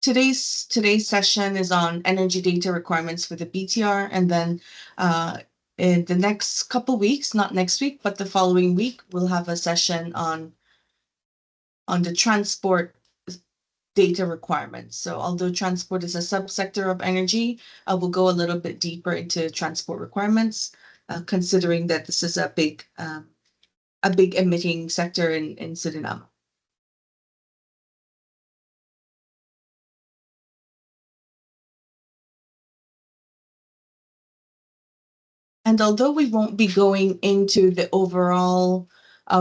Today's session is on energy data requirements for the BTR, and then in the next couple weeks, not next week, but the following week, we'll have a session on the transport data requirements. So although transport is a subsector of energy, we'll go a little bit deeper into transport requirements, considering that this is a big emitting sector in Suriname. And although we won't be going into the overall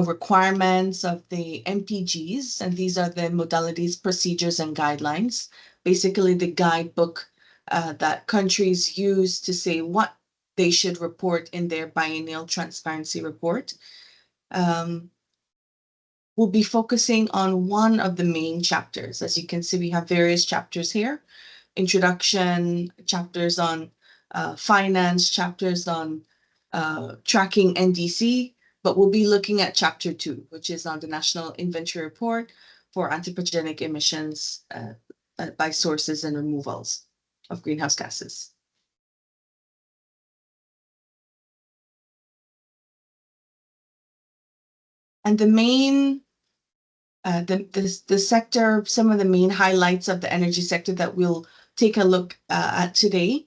requirements of the MPGs, and these are the modalities, procedures, and guidelines, basically the guidebook that countries use to say what they should report in their biennial transparency report. We'll be focusing on one of the main chapters. As you can see, we have various chapters here. Introduction, chapters on finance, chapters on tracking NDC, but we'll be looking at chapter 2, which is on the National Inventory Report for anthropogenic emissions by sources and removals of greenhouse gases. And the main the sector, some of the main highlights of the energy sector that we'll take a look at today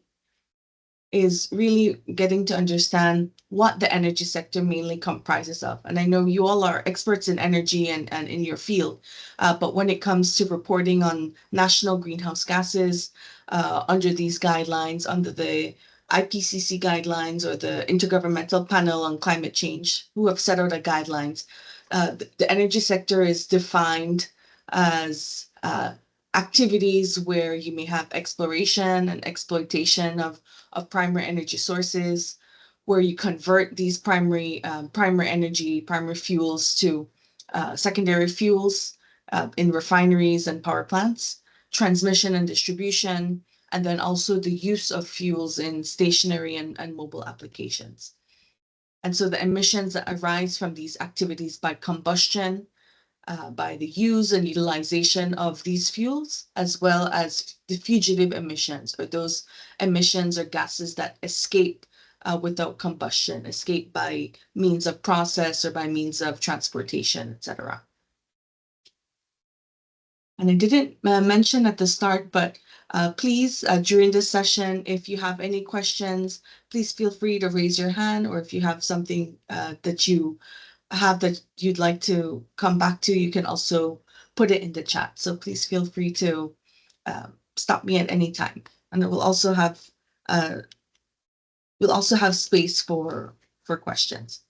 is really getting to understand what the energy sector mainly comprises of. And I know you all are experts in energy and in your field, but when it comes to reporting on national greenhouse gases under these guidelines, under the IPCC guidelines or the Intergovernmental Panel on Climate Change, who have set out the guidelines, the energy sector is defined as activities where you may have exploration and exploitation of primary energy sources, where you convert these primary fuels to secondary fuels in refineries and power plants, transmission and distribution, and then also the use of fuels in stationary and mobile applications. And so the emissions that arise from these activities by combustion, by the use and utilization of these fuels, as well as the fugitive emissions, or those emissions or gases that escape without combustion, escape by means of process or by means of transportation, etc. And I didn't mention at the start, but please, during this session, if you have any questions, please feel free to raise your hand, or if you have something that you have that you'd like to come back to, you can also put it in the chat. So please feel free to stop me at any time. And we'll also have space for questions.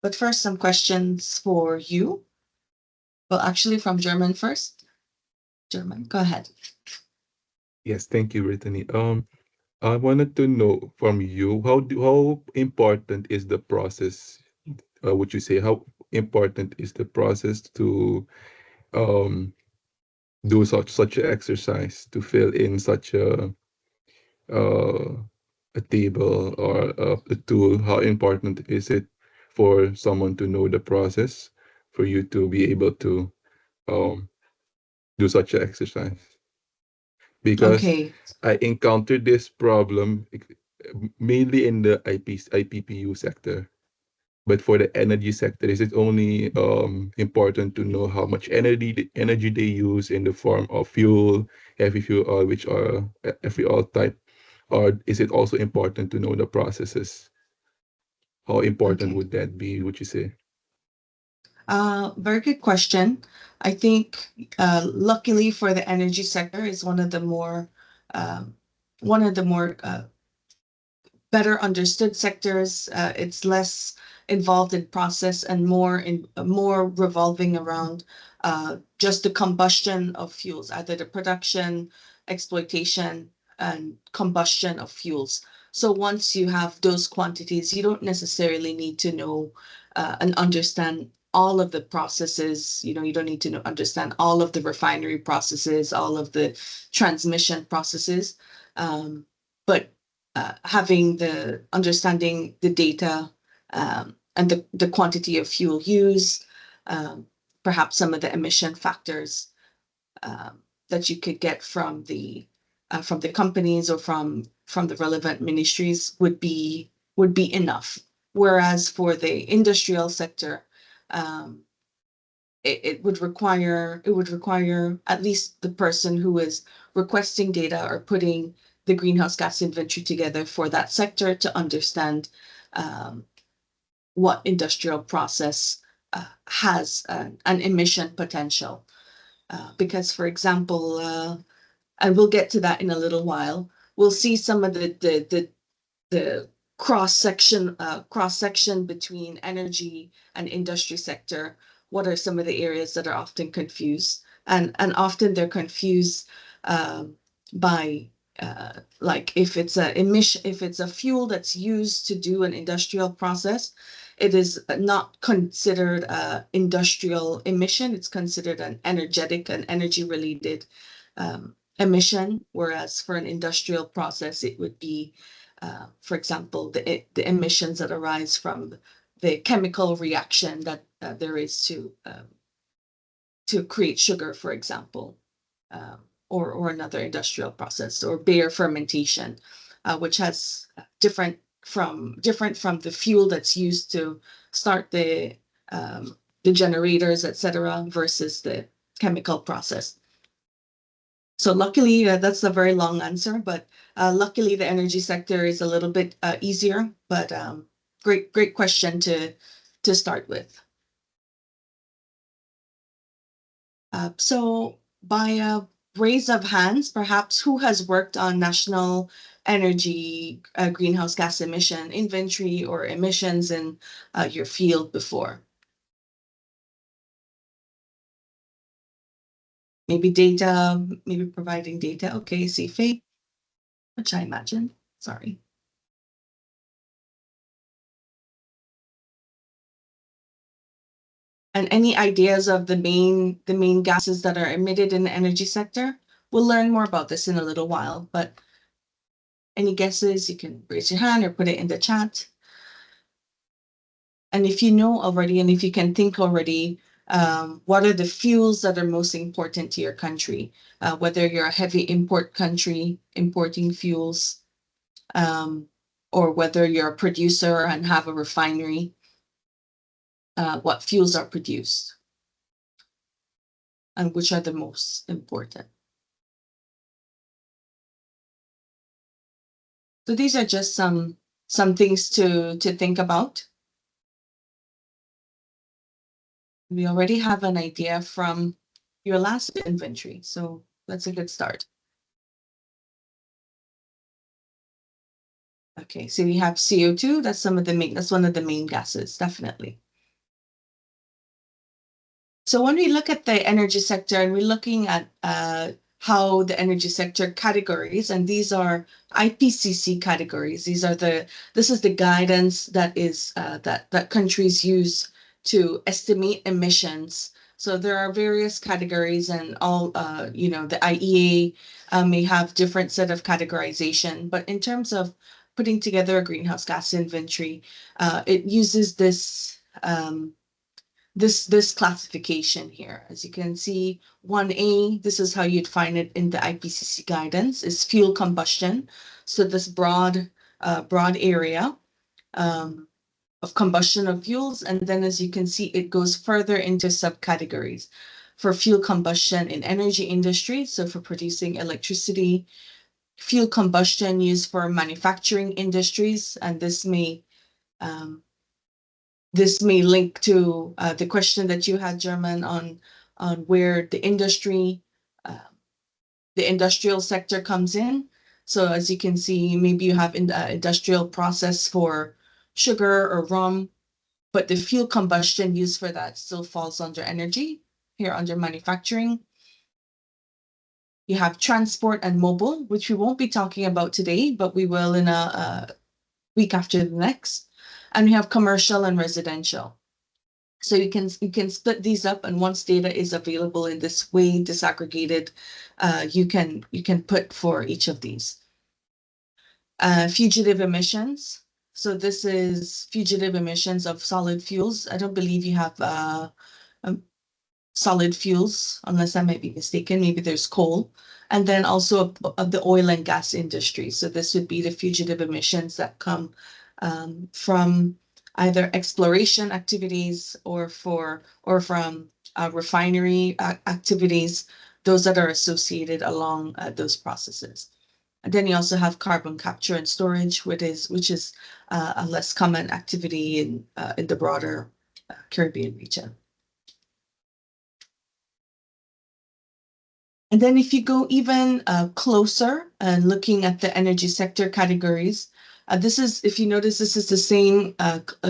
But first, some questions for you. Well, actually, from German first. German, go ahead. Yes, thank you, Brittany. I wanted to know from you, how important is the process? Would you say how important is the process to do such an exercise, to fill in such a table or a tool? How important is it for someone to know the process, for you to be able to do such an exercise? Because Okay. I encountered this problem mainly in the IPPU sector. But for the energy sector, is it only important to know how much energy they use in the form of fuel, heavy fuel oil, which are every oil type, or is it also important to know the processes? How important Okay. would that be, would you say? Very good question. I think luckily for the energy sector is one of the more better understood sectors. It's less involved in process and more revolving around just the combustion of fuels, either the production, exploitation, and combustion of fuels. So once you have those quantities, you don't necessarily need to know and understand all of the processes. You don't need to understand all of the refinery processes, all of the transmission processes. But having understanding the data the quantity of fuel used, perhaps some of the emission factors that you could get from the companies or from the relevant ministries would be enough. Whereas for the industrial sector, it would require at least the person who is requesting data or putting the greenhouse gas inventory together for that sector to understand what industrial process has an emission potential. Because, for example, and we'll get to that in a little while, we'll see some of the cross section between energy and industry sector. What are some of the areas that are often confused? And often they're confused by like if it's a fuel that's used to do an industrial process, it is not considered industrial emission. It's considered an energy related emission, whereas for an industrial process, it would be, for example, the emissions that arise from the chemical reaction that there is to create sugar, for example, or another industrial process, or beer fermentation, which has different from the fuel that's used to start the generators, etc., versus the chemical process. So luckily, that's a very long answer, but luckily the energy sector is a little bit easier, but great question to start with. So by a raise of hands, perhaps who has worked on national energy greenhouse gas emission inventory or emissions in your field before? Maybe data, maybe providing data. Okay, see Faith, which I imagine. Sorry. And any ideas of the main gases that are emitted in the energy sector? We'll learn more about this in a little while, but any guesses, you can raise your hand or put it in the chat. And if you know already, and if you can think already, what are the fuels that are most important to your country? Whether you're a heavy import country, importing fuels, or whether you're a producer and have a refinery, what fuels are produced and which are the most important. So these are just some things to think about. We already have an idea from your last inventory, so that's a good start. Okay, so we have CO2. That's one of the main gases, definitely. So when we look at the energy sector and we're looking at how the energy sector categories, and these are IPCC categories. This is the guidance that is that countries use to estimate emissions. So there are various categories, and all the IEA may have different set of categorization. But in terms of putting together a greenhouse gas inventory, it uses this classification here. As you can see, 1A, this is how you'd find it in the IPCC guidance, is fuel combustion. So this broad area of combustion of fuels. And then as you can see, it goes further into subcategories for fuel combustion in energy industry. So for producing electricity, fuel combustion used for manufacturing industries, and this may link to the question that you had, German, on where the industrial sector comes in. So as you can see, maybe you have industrial process for sugar or rum, but the fuel combustion used for that still falls under energy, here under manufacturing. You have transport and mobile, which we won't be talking about today, but we will in a week after the next. And we have commercial and residential. So you can split these up, and once data is available in this way, disaggregated, you can put for each of these. Fugitive emissions. So this is fugitive emissions of solid fuels. I don't believe you have solid fuels, unless I might be mistaken. Maybe there's coal. And then also of the oil and gas industry. So this would be the fugitive emissions that come from either exploration activities or from refinery activities, those that are associated along those processes. And then you also have carbon capture and storage, which is a less common activity in the broader Caribbean region. And then if you go even closer and looking at the energy sector categories, this is, if you notice, this is the same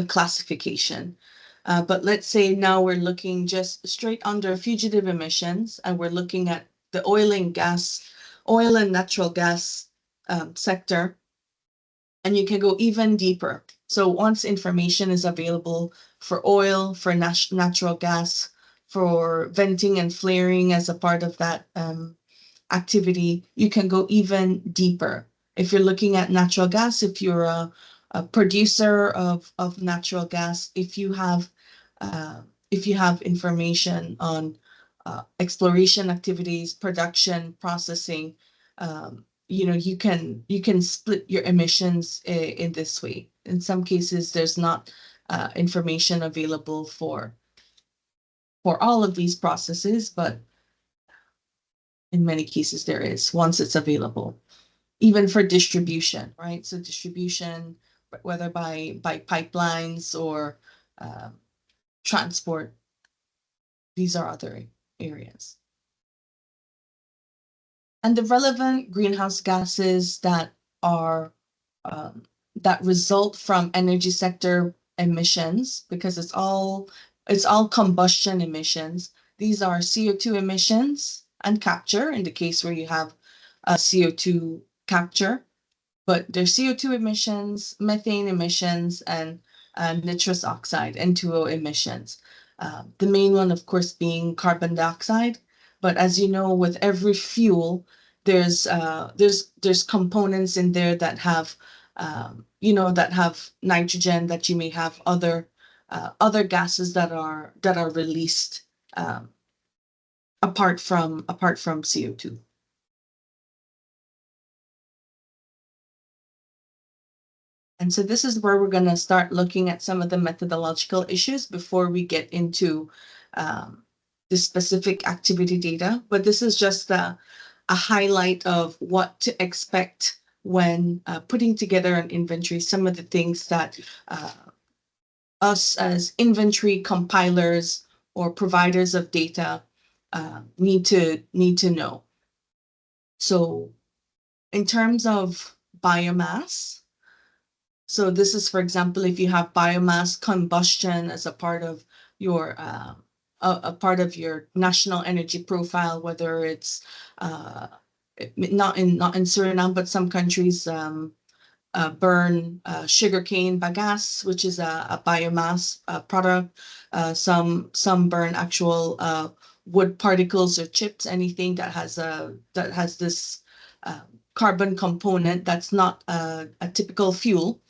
classification. But let's say now we're looking just straight under fugitive emissions, and we're looking at the oil and natural gas sector, and you can go even deeper. So once information is available for oil, for natural gas, for venting and flaring as a part of that activity, you can go even deeper. If you're looking at natural gas, if you're a producer of natural gas, if you have information on exploration activities, production, processing, you can split your emissions in this way. In some cases, there's not information available for all of these processes, but in many cases there is once it's available. Even for distribution, right? So distribution, whether by pipelines or transport, these are other areas. And the relevant greenhouse gases that are that result from energy sector emissions, because it's all combustion emissions. These are CO2 emissions and capture, in the case where you have CO2 capture, but there's CO2 emissions, methane emissions, and nitrous oxide, N2O emissions. The main one, of course, being carbon dioxide. But as you know, with every fuel, there's components in there that have that have nitrogen, that you may have other gases that are released apart from CO2. And so this is where we're going to start looking at some of the methodological issues before we get into the specific activity data. But this is just a highlight of what to expect when putting together an inventory, some of the things that us as inventory compilers or providers of data need to know. So in terms of biomass, so this is, for example, if you have biomass combustion as a part of your national energy profile, whether it's not in Suriname, but some countries burn sugarcane bagasse, which is a biomass product. Some burn actual wood particles or chips, anything that has this carbon component that's not a typical fuel.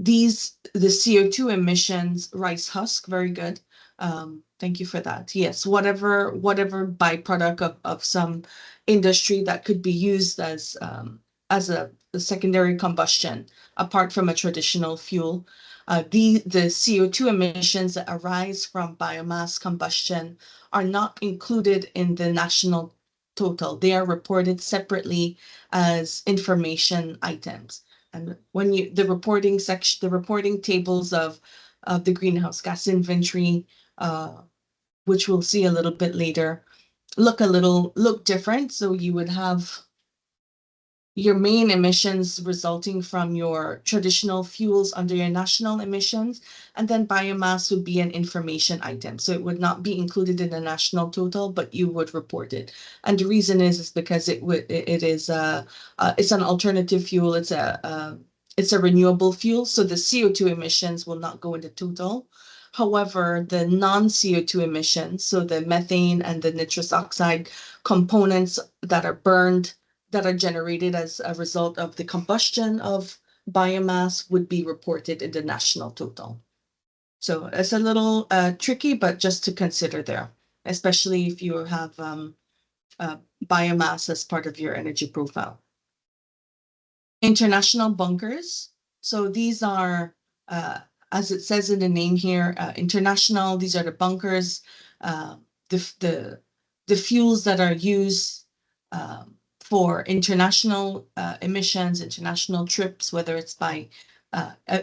The CO2 emissions, rice husk, very good. Thank you for that. Yes, whatever byproduct of some industry that could be used as a secondary combustion, apart from a traditional fuel. The CO2 emissions that arise from biomass combustion are not included in the national total. They are reported separately as information items. And when the reporting tables of the greenhouse gas inventory, which we'll see a little bit later, look different. So you would have your main emissions resulting from your traditional fuels under your national emissions, and then biomass would be an information item. So it would not be included in the national total, but you would report it. And the reason is because it's an alternative fuel. It's a renewable fuel, so the CO2 emissions will not go into total. However, the non-CO2 emissions, so the methane and the nitrous oxide components that are burned, that are generated as a result of the combustion of biomass would be reported in the national total. So it's a little tricky, but just to consider there, especially if you have biomass as part of your energy profile. International bunkers. So these are, as it says in the name here, international. These are the bunkers, the fuels that are used for international emissions, international trips, whether it's by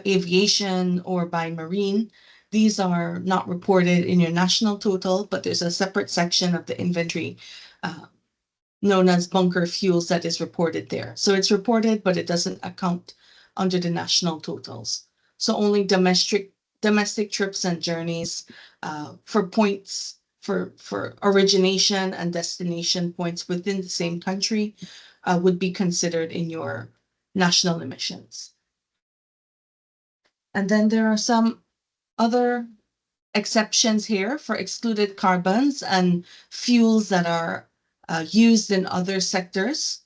aviation or by marine. These are not reported in your national total, but there's a separate section of the inventory known as bunker fuels that is reported there. So it's reported, but it doesn't account under the national totals. So only domestic trips and journeys for points for origination and destination points within the same country would be considered in your national emissions. And then there are some other exceptions here for excluded carbons and fuels that are used in other sectors.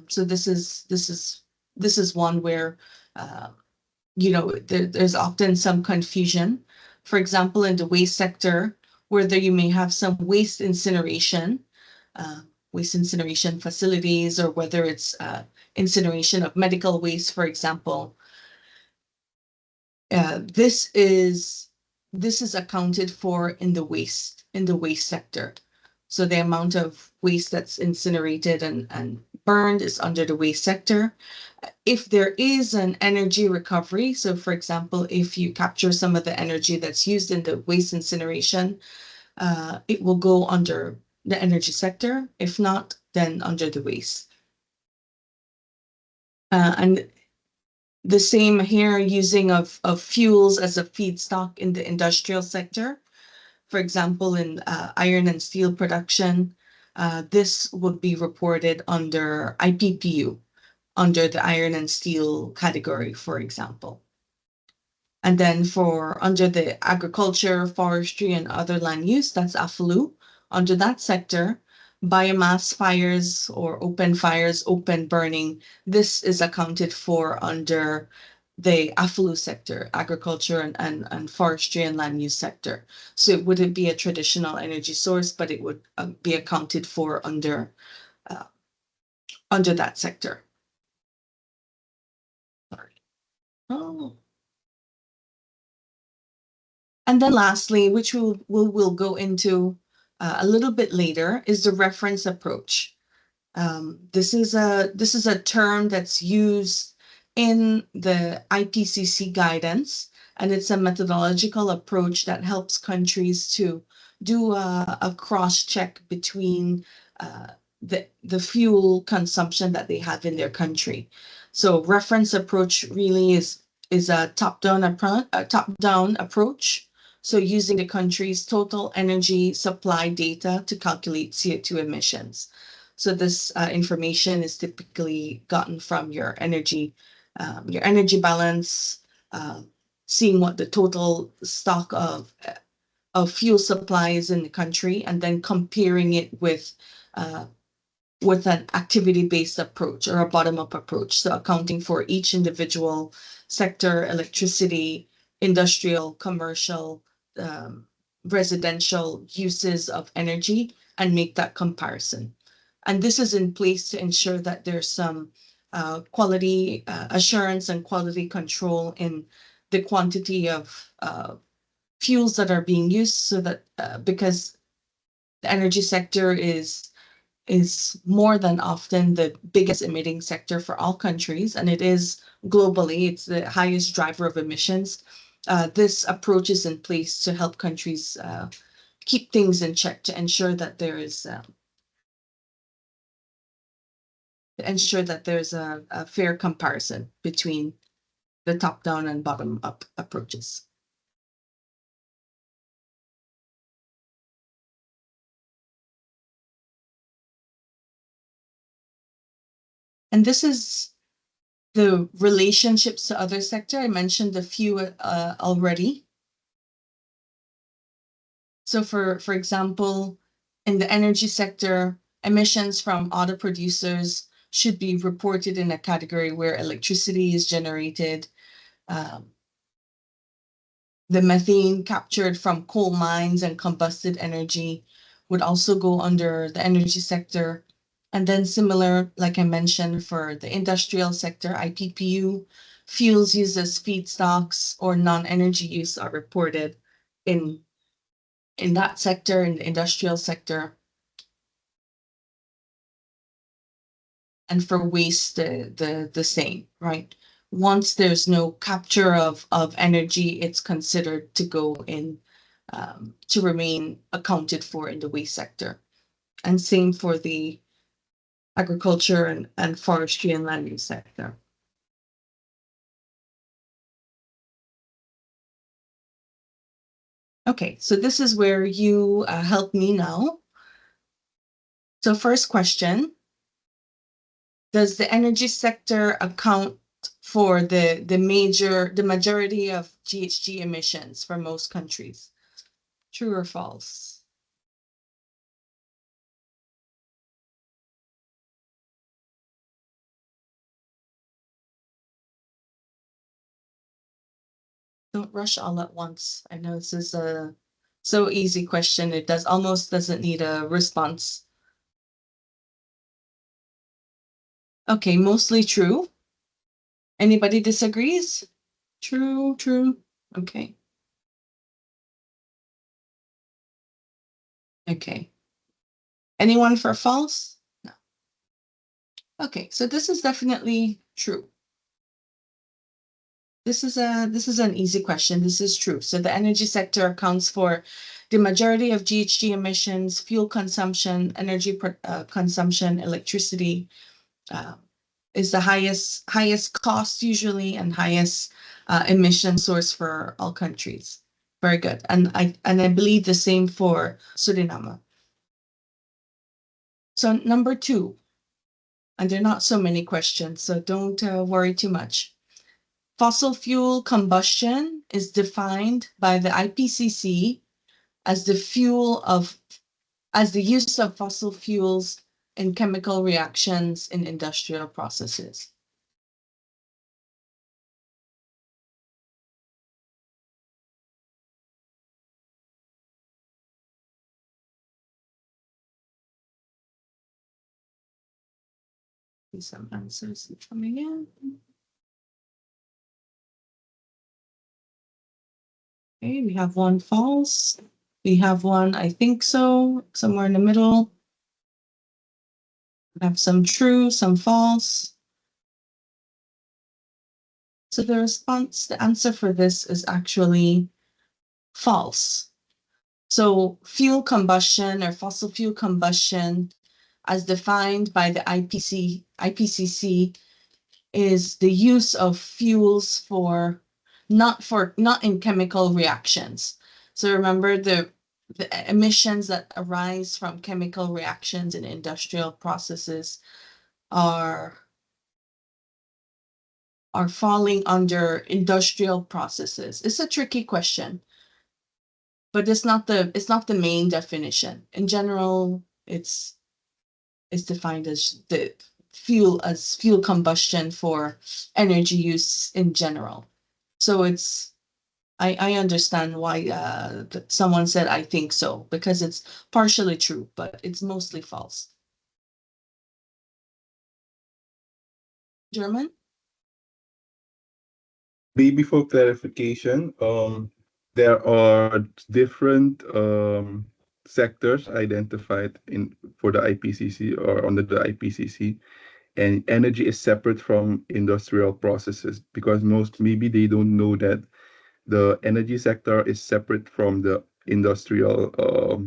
So this is one where there's often some confusion. For example, in the waste sector, where you may have some waste incineration facilities, or whether it's incineration of medical waste, for example. This is accounted for in the waste sector. So the amount of waste that's incinerated and burned is under the waste sector. If there is an energy recovery, so for example, if you capture some of the energy that's used in the waste incineration, it will go under the energy sector. If not, then under the waste. And the same here, using of fuels as a feedstock in the industrial sector. For example, in iron and steel production, this would be reported under IPPU, under the iron and steel category, for example. And then for under the agriculture, forestry, and other land use, that's AFLU. Under that sector, biomass fires or open burning, this is accounted for under the AFLU sector, agriculture and forestry and land use sector. So it wouldn't be a traditional energy source, but it would be accounted for under that sector. Sorry. Oh. And then lastly, which we'll go into a little bit later, is the reference approach. This is a term that's used in the IPCC guidance, and it's a methodological approach that helps countries to do a cross-check between the fuel consumption that they have in their country. So reference approach really is a top-down approach. So using the country's total energy supply data to calculate CO2 emissions. So this information is typically gotten from your energy balance, seeing what the total stock of fuel supply is in the country, and then comparing it with an activity-based approach or a bottom-up approach. So accounting for each individual sector, electricity, industrial, commercial, residential uses of energy, and make that comparison. And this is in place to ensure that there's some quality assurance and quality control in the quantity of fuels that are being used, so that because the energy sector is more than often the biggest emitting sector for all countries, and it is globally, it's the highest driver of emissions. This approach is in place to help countries keep things in check, to ensure that there is a fair comparison between the top-down and bottom-up approaches. And this is the relationships to other sector. I mentioned a few already. So for example, in the energy sector, emissions from auto producers should be reported in a category where electricity is generated. The methane captured from coal mines and combusted energy would also go under the energy sector. And then similar, like I mentioned, for the industrial sector, IPPU, fuels used as feedstocks or non-energy use are reported in that sector, in the industrial sector. And for waste, the same, right? Once there's no capture of energy, it's considered to go in, to remain accounted for in the waste sector. And same for the agriculture and forestry and land use sector. Okay, so this is where you help me now. So first question, does the energy sector account for the majority of GHG emissions for most countries? True or false? Don't rush all at once. I know this is a so easy question. It almost doesn't need a response. Okay, mostly true. Anybody disagrees? True, true. Okay. Okay. Anyone for false? No. Okay, so this is definitely true. This is an easy question. This is true. So the energy sector accounts for the majority of GHG emissions, fuel consumption, energy consumption, electricity, is the highest cost usually and highest emission source for all countries. Very good. And I believe the same for Suriname. So number 2, and there are not so many questions, so don't worry too much. Fossil fuel combustion is defined by the IPCC as the use of fossil fuels in chemical reactions in industrial processes. Some answers coming in. Okay, we have one false. We have one, I think so, somewhere in the middle. We have some true, some false. So the answer for this is actually false. So fuel combustion or fossil fuel combustion, as defined by the IPCC, is the use of fuels not in chemical reactions. So remember the emissions that arise from chemical reactions in industrial processes are falling under industrial processes. It's a tricky question, but it's not the main definition. In general, it's defined as the fuel combustion for energy use in general. So I understand why someone said I think so, because it's partially true, but it's mostly false. German? Maybe for clarification, there are different sectors identified for the IPCC or under the IPCC, and energy is separate from industrial processes because maybe they don't know that the energy sector is separate from the industrial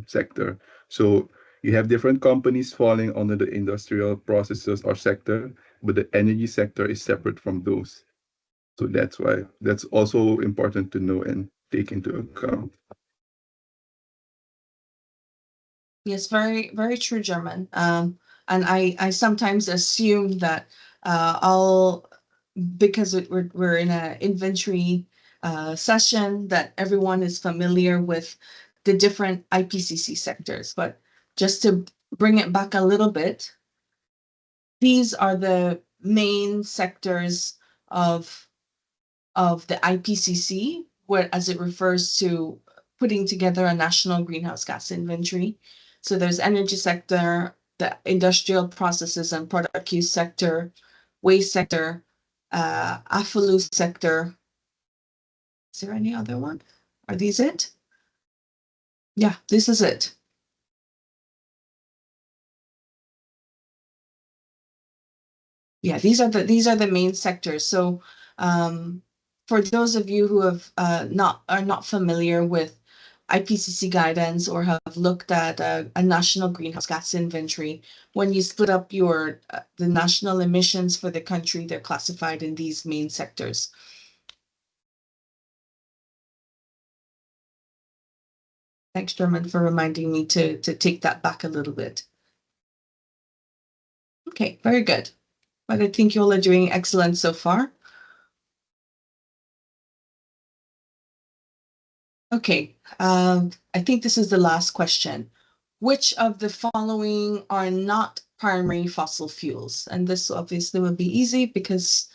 sector. So you have different companies falling under the industrial processes or sector, but the energy sector is separate from those. So that's why that's also important to know and take into account. Yes, very, very true, German. And I sometimes assume that all because we're in an inventory session that everyone is familiar with the different IPCC sectors. But just to bring it back a little bit, these are the main sectors of the IPCC, where as it refers to putting together a national greenhouse gas inventory. So there's energy sector, the industrial processes and product use sector, waste sector, AFLU sector. Is there any other one? Are these it? Yeah, this is it. Yeah, these are the main sectors. So for those of you who have are not familiar with IPCC guidance or have looked at a national greenhouse gas inventory, when you split up your the national emissions for the country, they're classified in these main sectors. Thanks, German, for reminding me to take that back a little bit. Okay, very good. But I think you all are doing excellent so far. Okay, I think this is the last question. Which of the following are not primary fossil fuels? And this obviously will be easy because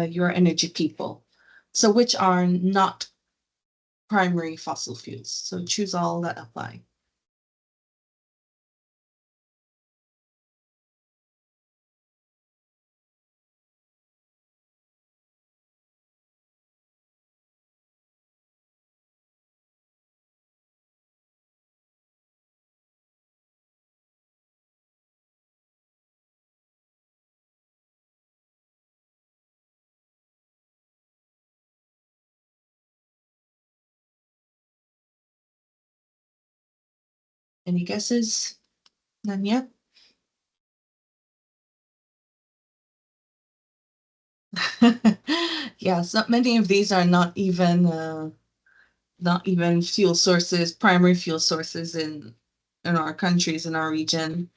you're energy people. So which are not primary fossil fuels? So choose all that apply. Any guesses? None yet? Yes, not many of these are not even fuel sources, primary fuel sources in our countries, in our region.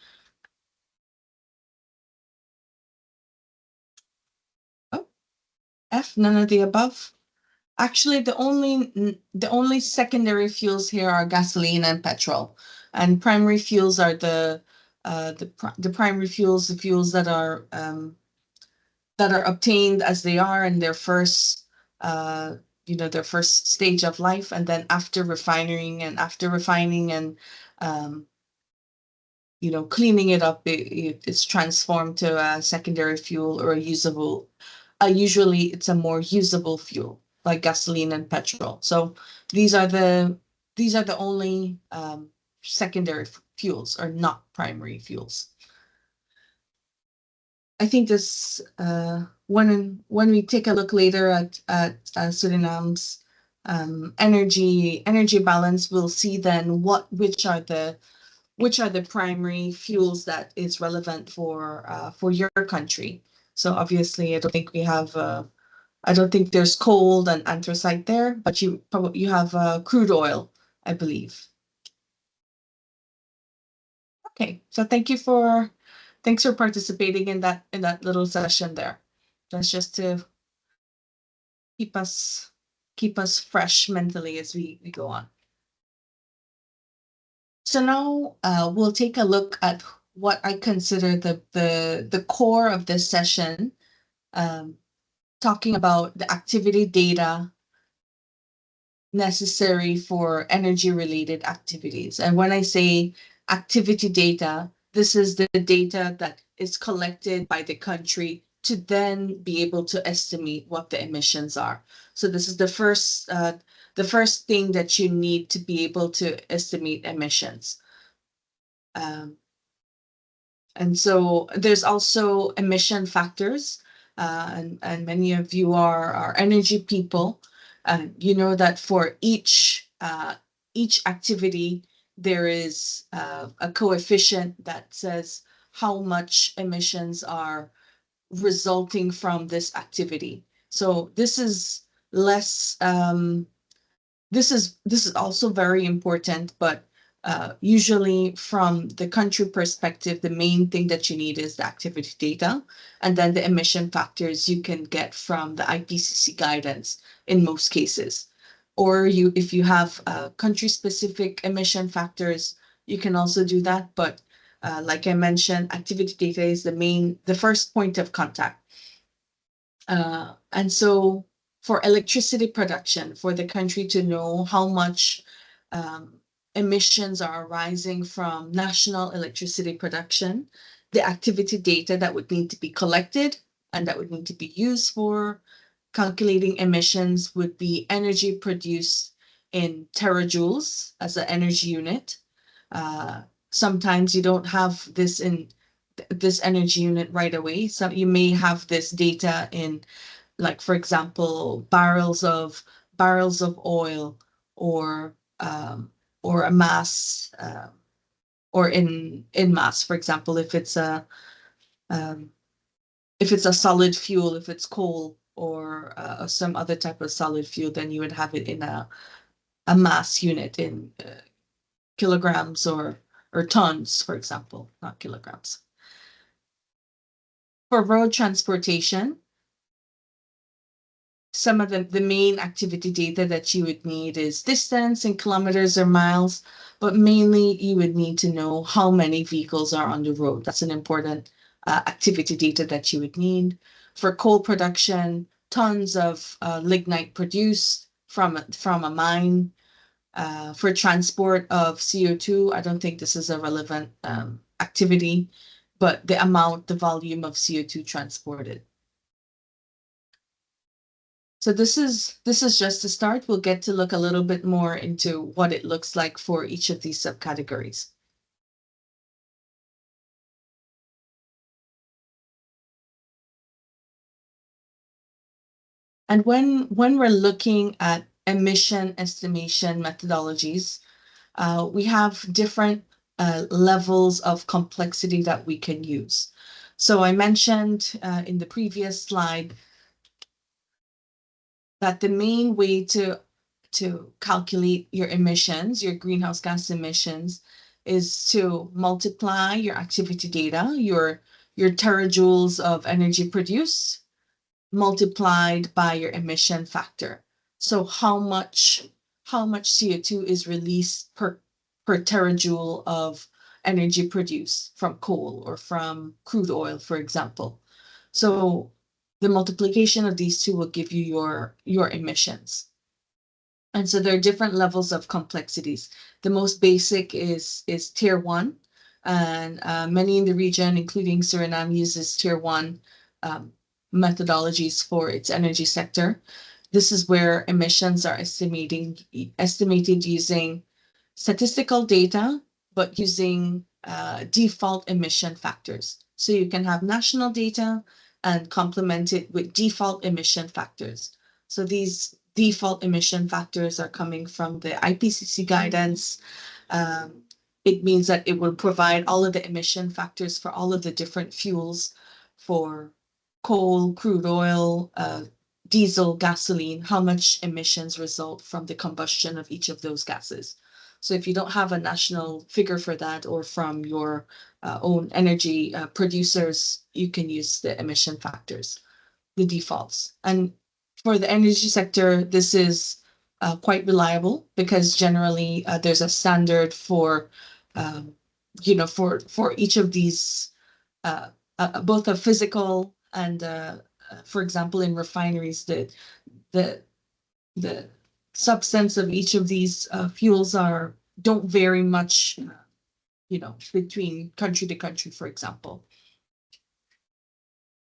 Oh, F, none of the above. Actually, the only secondary fuels here are gasoline and petrol, and primary fuels are the primary fuels, the fuels that are obtained as they are in their first their first stage of life, and then after refining and um, cleaning it up, it's transformed to a secondary fuel or a usable. Usually, it's a more usable fuel like gasoline and petrol. So these are the only secondary fuels, or not primary fuels. I think this when we take a look later at Suriname's energy balance, we'll see then which are the primary fuels that is relevant for your country. So obviously, I don't think there's coal and anthracite there, but you have crude oil, I believe. Okay, so thanks for participating in that little session there. That's just to keep us keep us fresh mentally as we go on. So now we'll take a look at what I consider the core of this session, talking about the activity data necessary for energy related activities. And when I say activity data, this is the data that is collected by the country to then be able to estimate what the emissions are. So this is the first thing that you need to be able to estimate emissions. And so there's also emission factors, and many of you are energy people. You know that for each activity, there is a coefficient that says how much emissions are resulting from this activity. So this is less this is also very important, but usually from the country perspective, the main thing that you need is the activity data, and then the emission factors you can get from the IPCC guidance in most cases. Or if you have country specific emission factors, you can also do that. But Like I mentioned, activity data is the first point of contact. And so for electricity production, for the country to know how much emissions are arising from national electricity production, the activity data that would need to be collected and that would need to be used for calculating emissions would be energy produced in terajoules as an energy unit. Sometimes you don't have this in this energy unit right away. So you may have this data in, like, for example, barrels of oil, or a mass, or in mass, for example, um, if it's a solid fuel, if it's coal or some other type of solid fuel, then you would have it in a mass unit in kilograms or tons, for example, not kilograms. For road transportation, some of the main activity data that you would need is distance in kilometers or miles, but mainly you would need to know how many vehicles are on the road. That's an important activity data that you would need. For coal production, tons of lignite produced from a mine. For transport of CO2, I don't think this is a relevant activity, but the volume of CO2 transported. So this is just a start. We'll get to look a little bit more into what it looks like for each of these subcategories. And when we're looking at emission estimation methodologies, we have different levels of complexity that we can use. So I mentioned in the previous slide that the main way to calculate your emissions, your greenhouse gas emissions, is to multiply your activity data, your terajoules of energy produced, multiplied by your emission factor. So how much CO2 is released per terajoule of energy produced from coal or from crude oil, for example. So the multiplication of these two will give you your emissions. And so there are different levels of complexities. The most basic is tier 1, and many in the region, including Suriname, uses tier 1 methodologies for its energy sector. This is where emissions are estimated using statistical data, but using default emission factors. So you can have national data and complement it with default emission factors. So these default emission factors are coming from the IPCC guidance. It means that it will provide all of the emission factors for all of the different fuels, for coal, crude oil, diesel, gasoline, how much emissions result from the combustion of each of those gases. So if you don't have a national figure for that, or from your own energy producers, you can use the emission factors, the defaults. And for the energy sector, this is quite reliable, because generally there's a standard for, for each of these, both a physical and, for example, in refineries, the substance of each of these fuels don't vary much, between country to country, for example.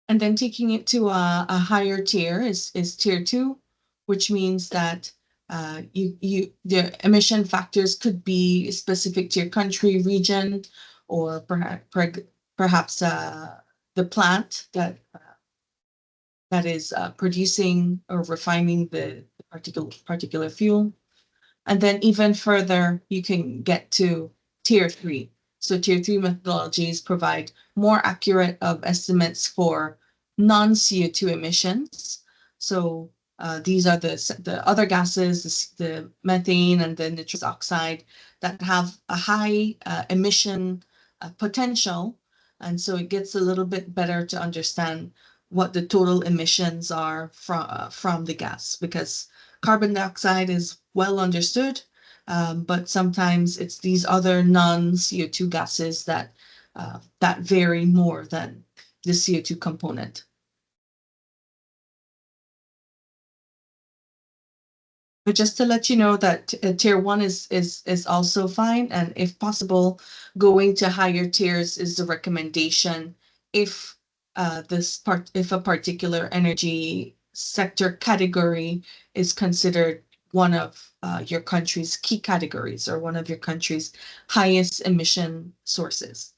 And then taking it to a higher tier is tier 2, which means that the emission factors could be specific to your country, region, or perhaps the plant that is producing or refining the particular fuel. And then even further, you can get to tier 3. So tier 3 methodologies provide more accurate estimates for non-CO2 emissions. So these are the other gases, the methane and the nitrous oxide, that have a high emission potential. And so it gets a little bit better to understand what the total emissions are from the gas, because carbon dioxide is well understood, but sometimes it's these other non-CO2 gases that that vary more than the CO2 component. But just to let you know that tier 1 is also fine, and if possible, going to higher tiers is the recommendation if if a particular energy sector category is considered one of your country's key categories or one of your country's highest emission sources,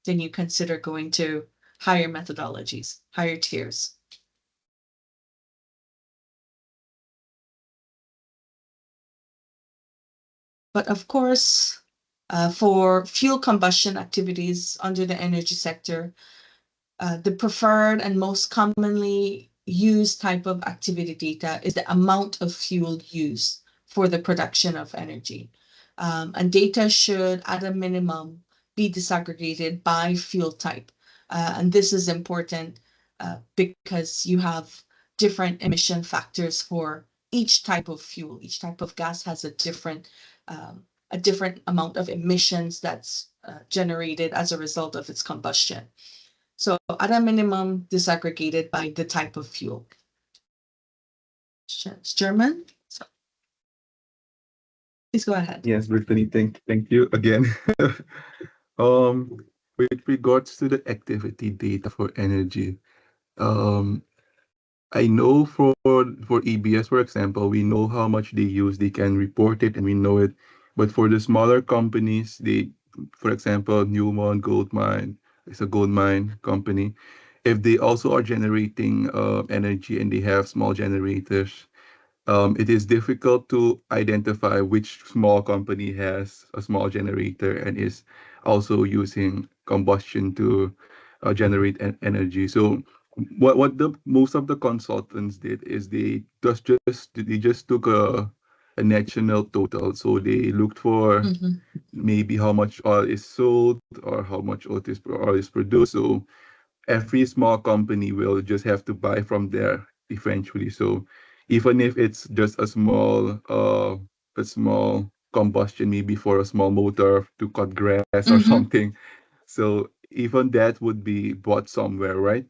then you consider going to higher methodologies, higher tiers. But of course, for fuel combustion activities under the energy sector, the preferred and most commonly used type of activity data is the amount of fuel used for the production of energy. And data should, at a minimum, be disaggregated by fuel type. And this is important because you have different emission factors for each type of fuel. Each type of gas has a different amount of emissions that's generated as a result of its combustion. So at a minimum, disaggregated by the type of fuel. It's German. So please go ahead. Yes, Brittany, thank you again. Um, with regards to the activity data for energy, um, I know for EBS, for example, we know how much they use, they can report it, and we know it. But for the smaller companies, for example, Newmont Gold Mine, it's a gold mine company. If they also are generating energy and they have small generators, it is difficult to identify which small company has a small generator and is also using combustion to generate energy. So what the most of the consultants did is they just took a national total. So they looked for maybe how much oil is sold or how much oil is produced. So every small company will just have to buy from there eventually. So even if it's just a small combustion, maybe for a small motor to cut grass or something. So even that would be bought somewhere, right?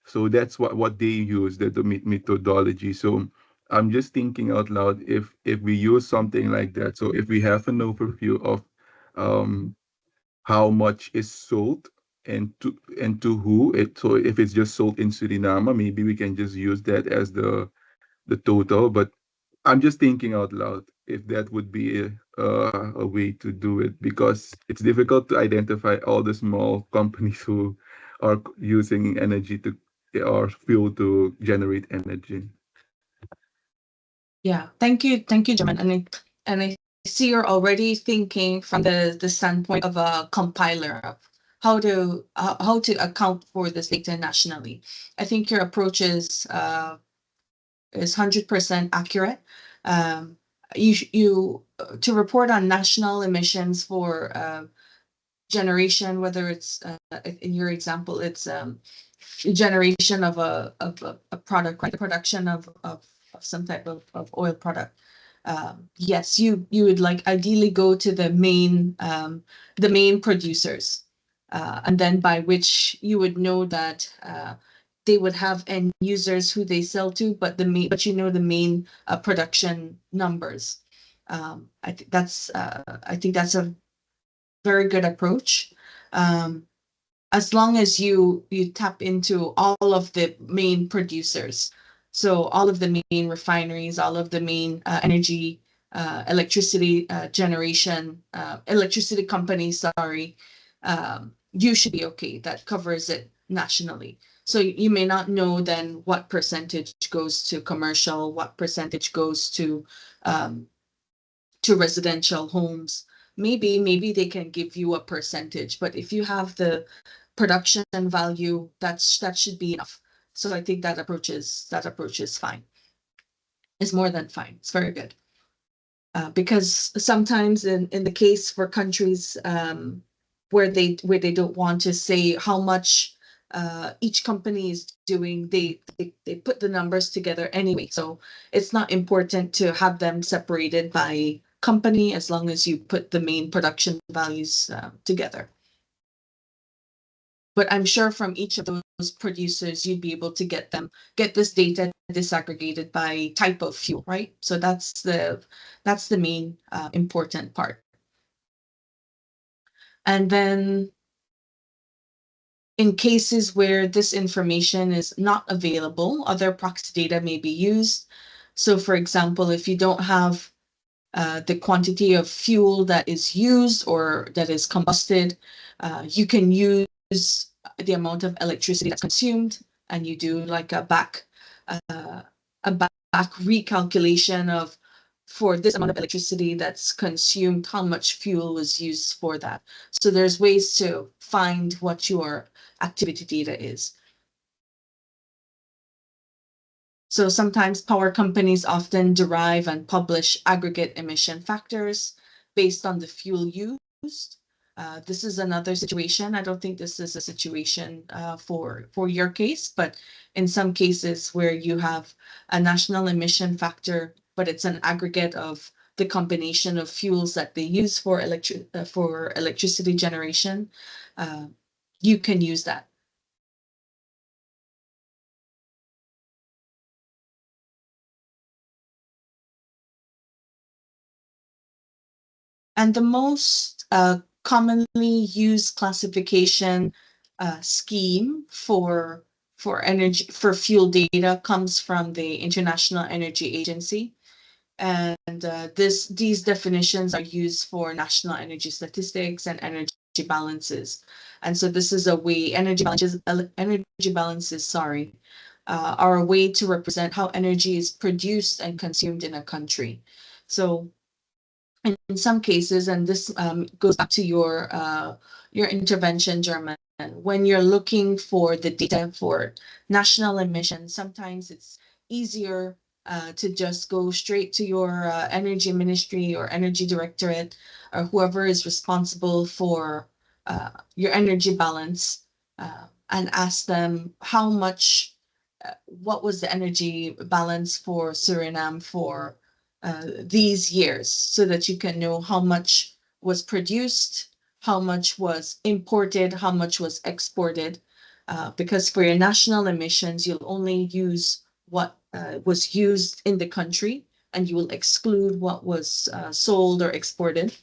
So that's what they use, the methodology. So I'm just thinking out loud, if we use something like that, so if we have an overview of um how much is sold and to who it, so if it's just sold in Suriname, maybe we can just use that as the total. But I'm just thinking out loud if that would be a way to do it, because it's difficult to identify all the small companies who are using energy to or fuel to generate energy. Yeah, thank you, German. And I see you're already thinking from the standpoint of a compiler of how to account for this data nationally. I think your approach is 100% accurate. Um, you to report on national emissions for generation, whether it's in your example, it's generation of a product, right? The production of some type of oil product. Yes, you would like ideally go to the main producers, and then by which you would know that they would have end users who they sell to, but the main production numbers. I think that's a very good approach. As long as you tap into all of the main producers, so all of the main refineries, all of the main energy electricity generation electricity companies, sorry, you should be okay. That covers it nationally. So you may not know then what percentage goes to commercial, what percentage goes to residential homes. Maybe they can give you a percentage, but if you have the production value, that should be enough. So I think that approach is fine. It's more than fine. It's very good. Because sometimes in the case for countries where they don't want to say how much each company is doing, they put the numbers together anyway. So it's not important to have them separated by company as long as you put the main production values together. But I'm sure from each of those producers, you'd be able to get this data disaggregated by type of fuel, right? So that's the main important part. And then in cases where this information is not available, other proxy data may be used. So for example, if you don't have the quantity of fuel that is used or that is combusted, you can use the amount of electricity that's consumed, and you do like a back recalculation of, for this amount of electricity that's consumed, how much fuel was used for that. So there's ways to find what your activity data is. So sometimes power companies often derive and publish aggregate emission factors based on the fuel used. This is another situation. I don't think this is a situation for your case, but in some cases where you have a national emission factor, but it's an aggregate of the combination of fuels that they use for electricity generation, you can use that. And the most commonly used classification scheme for fuel data comes from the International Energy Agency. And these definitions are used for national energy statistics and energy balances. And so this is a way, energy balances, sorry, are a way to represent how energy is produced and consumed in a country. So in some cases, and this goes back to your intervention, German, when you're looking for the data for national emissions, sometimes it's easier to just go straight to your energy ministry or energy directorate or whoever is responsible for your energy balance and ask them how much, what was the energy balance for Suriname for these years, so that you can know how much was produced, how much was imported, how much was exported. Because for your national emissions, you'll only use what was used in the country, and you will exclude what was sold or exported.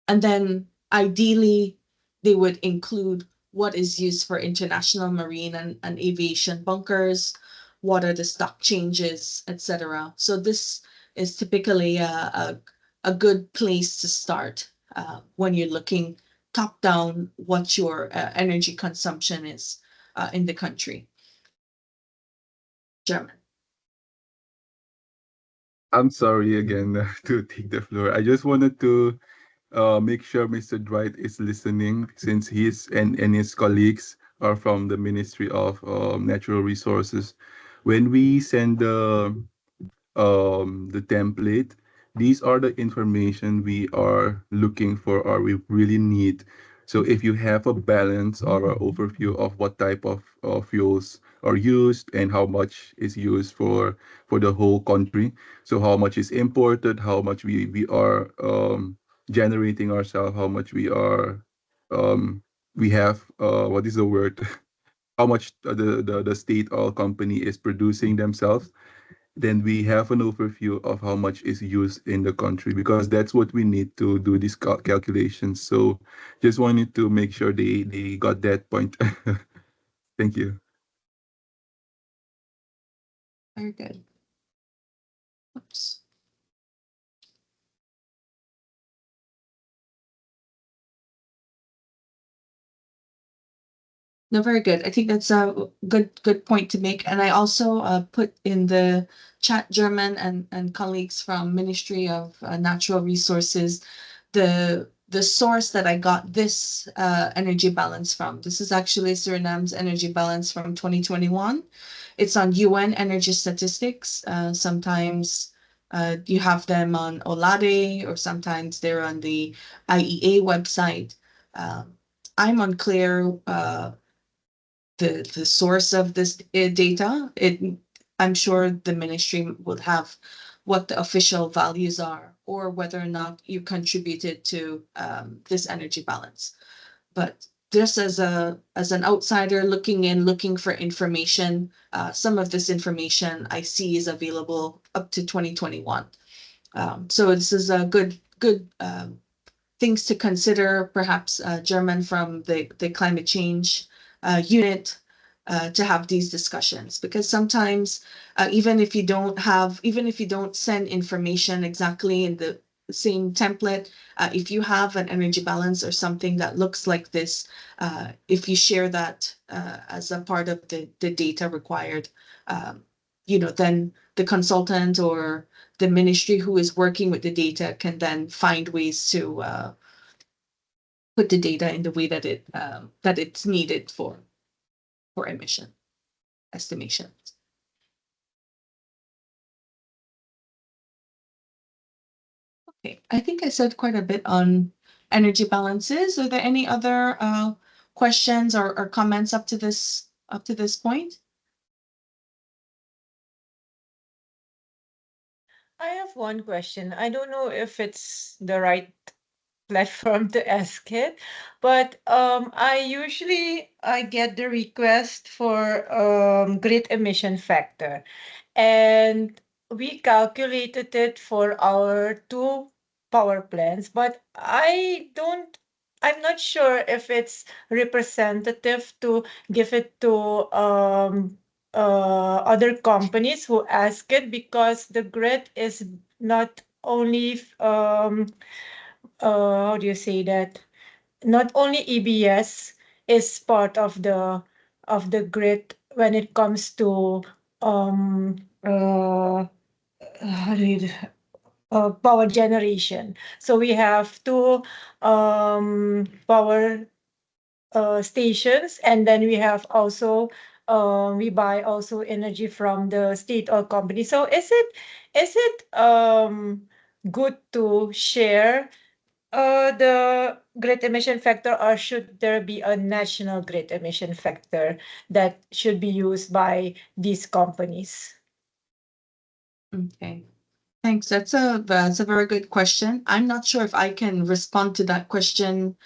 And then ideally, they would include what is used for international marine and aviation bunkers, what are the stock changes, etc. So this is typically a good place to start when you're looking top down what your energy consumption is in the country. German. I'm sorry again to take the floor. I just wanted to make sure Mr. Dwight is listening, since and his colleagues are from the Ministry of Natural Resources. When we send the template, these are the information we are looking for or we really need. So if you have a balance or an overview of what type of fuels are used and how much is used for the whole country, so how much is imported, how much we are generating ourselves, how much we have, what is the word, how much the state oil company is producing themselves, then we have an overview of how much is used in the country, because that's what we need to do these calculations. So just wanted to make sure they got that point. Thank you. Very good. Oops. No, very good. I think that's a good point to make. And I also put in the chat, German and colleagues from Ministry of Natural Resources, the source that I got this energy balance from. This is actually Suriname's energy balance from 2021. It's on UN Energy Statistics. Sometimes you have them on OLADE, or sometimes they're on the IEA website. I'm unclear the source of this data. I'm sure the ministry would have what the official values are, or whether or not you contributed to this energy balance. But this as an outsider looking in, looking for information, some of this information I see is available up to 2021. So this is a good things to consider, perhaps German from the climate change unit to have these discussions, because sometimes even if you don't send information exactly in the same template, if you have an energy balance or something that looks like this, if you share that as a part of the data required, then the consultant or the ministry who is working with the data can then find ways to put the data in the way that it's needed for emission estimations. Okay, I think I said quite a bit on energy balances. Are there any other questions or comments up to this point? I have one question. I don't know if it's the right platform to ask it, but I get the request for grid emission factor, and we calculated it for our two power plants, but I'm not sure if it's representative to give it to other companies who ask it, because the grid is not only how do you say that? Not only EBS is part of the grid when it comes to um how do you, power generation. So we have two power stations, and then we have also we buy also energy from the state oil company. So is it good to share the grid emission factor, or should there be a national grid emission factor that should be used by these companies? Okay, thanks. That's a very good question. I'm not sure if I can respond to that question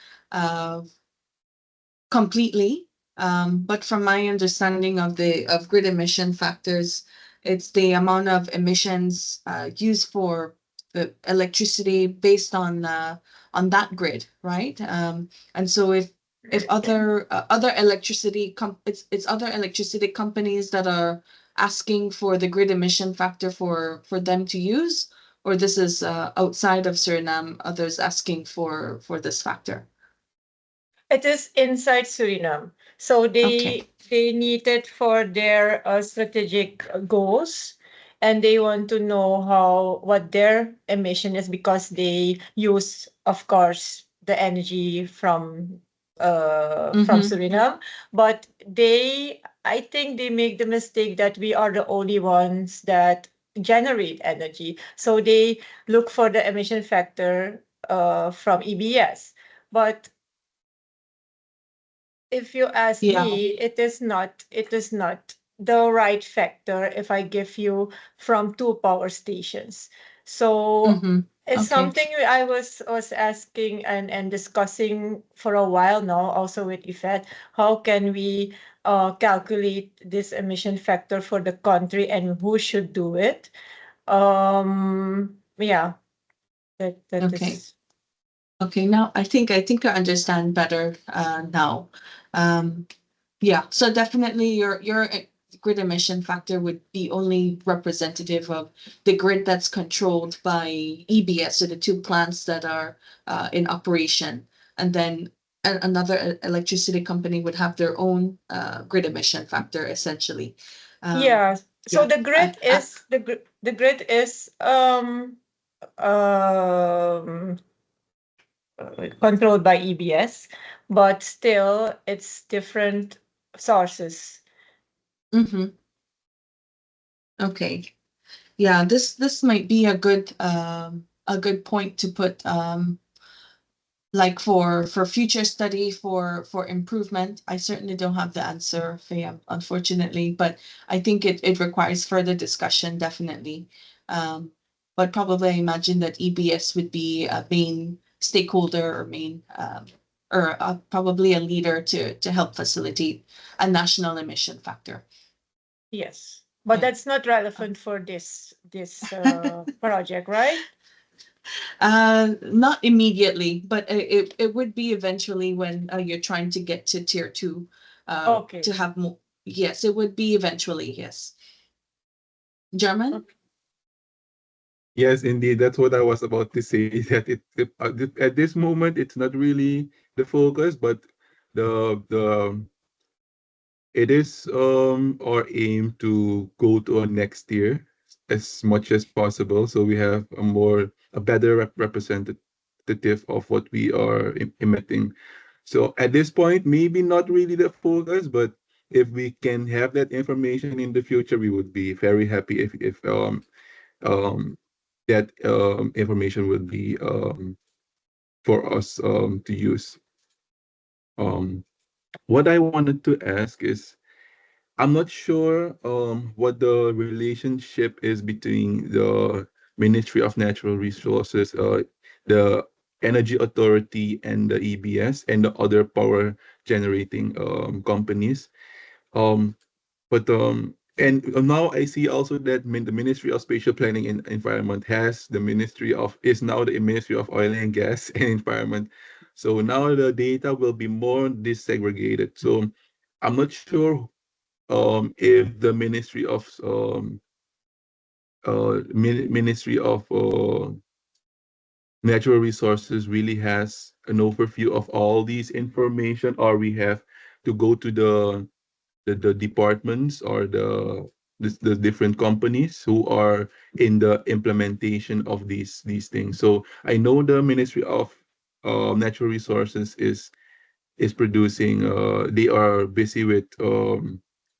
completely. But from my understanding of grid emission factors, it's the amount of emissions used for the electricity based on that grid, right? And so if other it's other electricity companies that are asking for the grid emission factor for them to use, or this is outside of Suriname, others asking for this factor. It is inside Suriname. So Okay. they need it for their strategic goals, and they want to know what their emission is, because they use, of course, the energy from Mm-hmm. Suriname. But I think they make the mistake that we are the only ones that generate energy. So they look for the emission factor from EBS. But if you ask Yeah. me, it is not the right factor if I give you from two power stations. So Mm-hmm. it's Okay. something I was asking and discussing for a while now, also with Yvette. How can we calculate this emission factor for the country, and who should do it? Yeah, that Okay. is. Okay. Now I think I understand better now. Um, yeah. So definitely your grid emission factor would be only representative of the grid that's controlled by EBS, so the two plants that are in operation, and then another electricity company would have their own grid emission factor essentially. Um, Yeah. So yeah. the grid is the grid is um controlled by EBS, but still it's different sources. Mhm. Okay. Yeah, this might be a good point to put like for future study for improvement. I certainly don't have the answer, Fayam, unfortunately, but I think it requires further discussion, definitely. But probably I imagine that EBS would be a main stakeholder or main or probably a leader to help facilitate a national emission factor. Yes, but Yeah. that's not relevant for this project, right? Not immediately, but it would be eventually when you're trying to get to tier 2 Okay. to have more. Yes, it would be eventually. Yes. German? Okay. Yes, indeed. That's what I was about to say. That at this moment it's not really the focus, but the it is our aim to go to a next tier as much as possible, so we have a better representative of what we are emitting. So at this point, maybe not really the focus, but if we can have that information in the future, we would be very happy if um that information would be for us to use. Um, what I wanted to ask is, I'm not sure what the relationship is between the Ministry of Natural Resources, the Energy Authority, and the EBS and the other power generating companies. Um, and now I see also that the Ministry of Spatial Planning and Environment is now the Ministry of Oil and Gas and Environment. So now the data will be more disaggregated. So I'm not sure if the Ministry of Natural Resources really has an overview of all these information, or we have to go to the departments or the different companies who are in the implementation of these things. So I know the Ministry of Natural Resources is producing, they are busy with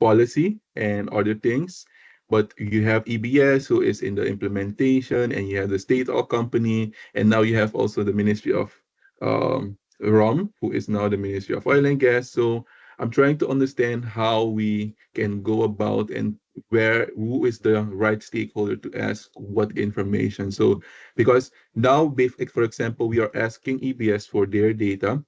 policy and other things. But you have EBS who is in the implementation, and you have the state-owned company, and now you have also the Ministry of ROM, who is now the Ministry of Oil and Gas. So I'm trying to understand how we can go about and who is the right stakeholder to ask what information. So because now, for example, we are asking EBS for their data,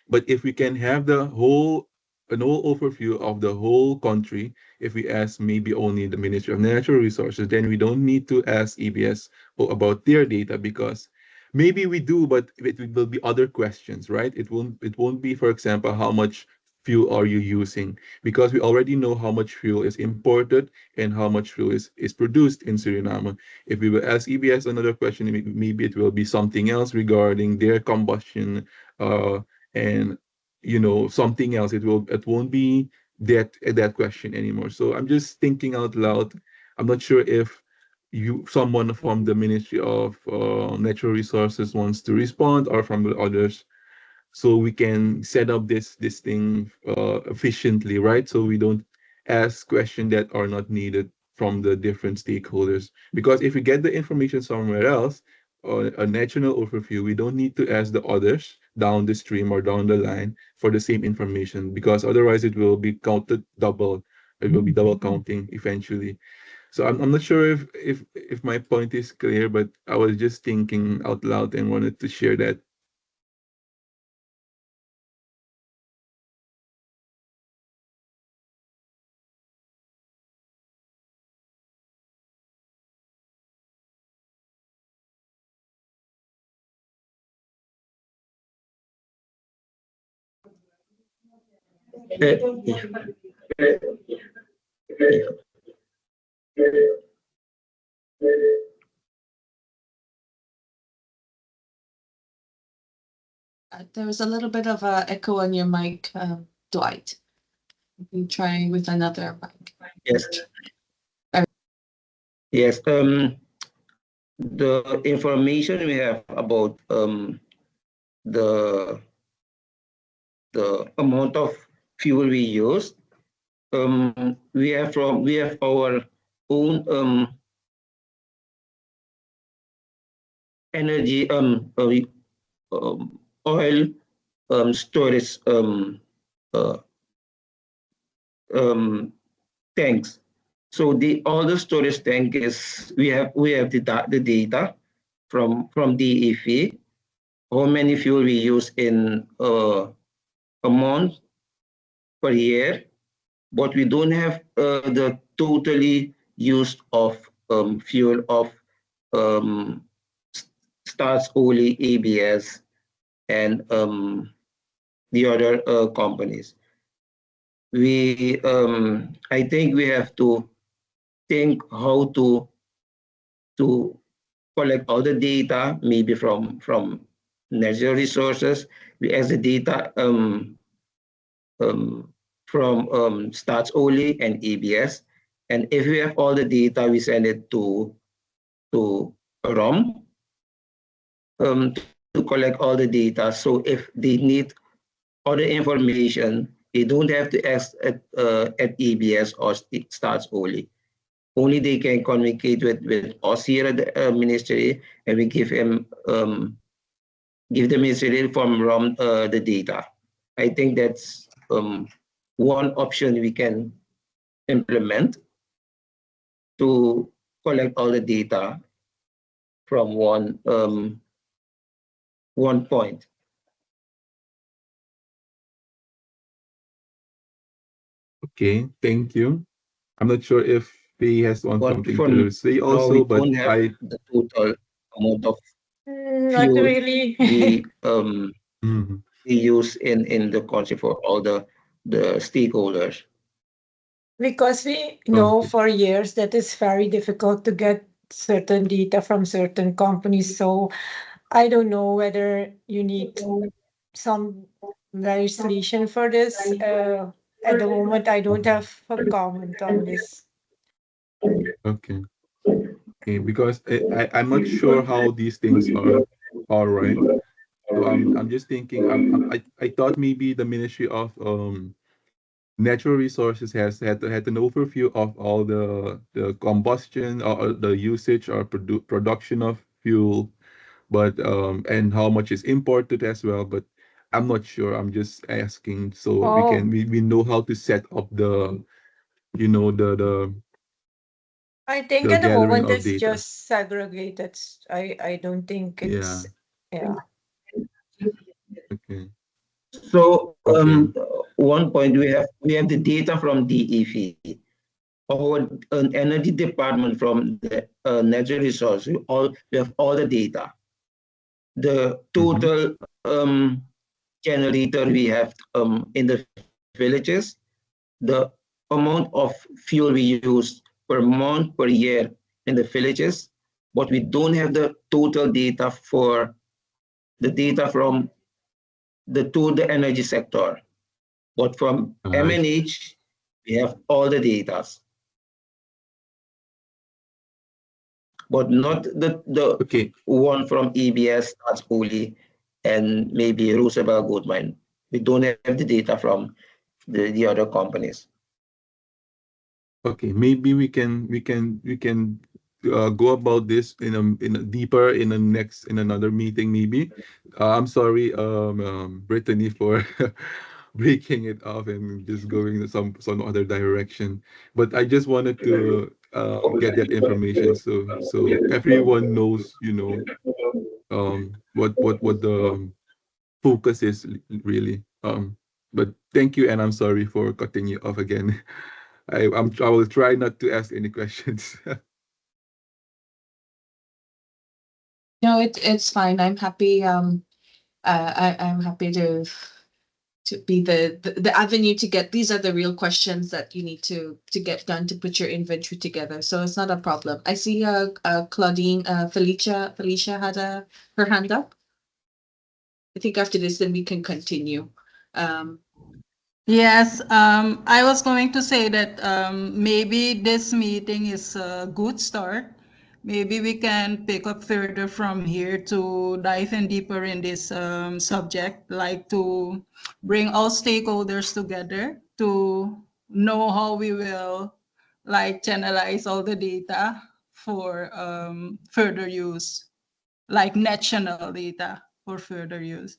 but if we can have an whole overview of the whole country, if we ask maybe only the Ministry of Natural Resources, then we don't need to ask EBS about their data, because maybe we do, but it will be other questions, right? It won't be, for example, how much fuel are you using? Because we already know how much fuel is imported and how much fuel is produced in Suriname. If we will ask EBS another question, maybe it will be something else regarding their combustion, and something else. It won't be that question anymore. So I'm just thinking out loud. I'm not sure if someone from the Ministry of Natural Resources wants to respond, or from the others, so we can set up this thing efficiently, right? So we don't ask questions that are not needed from the different stakeholders. Because if we get the information somewhere else, or a national overview, we don't need to ask the others down the stream or down the line for the same information, because otherwise it will be counted double. It will be double counting eventually. So I'm not sure if my point is clear, but I was just thinking out loud and wanted to share that. There was a little bit of a echo on your mic, Dwight. You can try with another mic. Yes. Yes. The information we have about the amount of fuel we use, we have our own energy oil storage uh, tanks. So all the storage tank is we have the data from DEF, how many fuel we use in a month per year, but we don't have the totally use of fuel of um, starts only ABS and the other companies. I think we have to think how to collect all the data, maybe from natural resources. We ask the data um, from starts only and ABS, and if we have all the data, we send it to ROM to collect all the data. So if they need other information, they don't have to ask at ABS or starts only. Only they can communicate with us here at the ministry, and we give the ministry from ROM the data. I think that's one option we can implement to collect all the data from one point. Okay, thank you. I'm not sure if Faye has want But something for to say now, we also, but don't have I the total amount of Not fuel really. Mhm. we use in the country for all the stakeholders. Because we know Okay. for years that it's very difficult to get certain data from certain companies. So I don't know whether you need some legislation for this. At the moment, I don't Mhm. have a comment on this. Okay. Okay, because I'm not sure how these things are all right. So I'm just thinking I thought maybe the Ministry of Natural Resources has had an overview of all the combustion or the usage or production of fuel, but and how much is imported as well. But I'm not sure. I'm just asking so Oh, we know how to set up the you know I think the at the gathering moment of it's data. just segregated. I don't think Yeah. it's, yeah. Okay. So Okay. one point we have the data from DEV, our energy department from the natural resource. We have all the data. The Mm-hmm. total generator we have in the villages, the amount of fuel we use per month per year in the villages, but we don't have the total data for the data from the energy sector. But from I see. MNH, we have all the data, but not the Okay. one from EBS, that's only, and maybe Roosevelt Goldmine. We don't have the data from the other companies. Okay, maybe we can go about this in a deeper in a next in another meeting maybe. I'm sorry, Brittany for breaking it off and just going to some other direction. But I just wanted to get that information so everyone knows, what the focus is really. But thank you, and I'm sorry for cutting you off again. I will try not to ask any questions. No, it's fine. I'm happy. I'm happy to be the avenue to get these are the real questions that you need to get done to put your inventory together. So it's not a problem. I see Claudine, Felicia had her hand up. I think after this, then we can continue. Yes, I was going to say that maybe this meeting is a good start. Maybe we can pick up further from here to dive in deeper in this subject, like to bring all stakeholders together to know how we will like channelize all the data for further use, like national data for further use.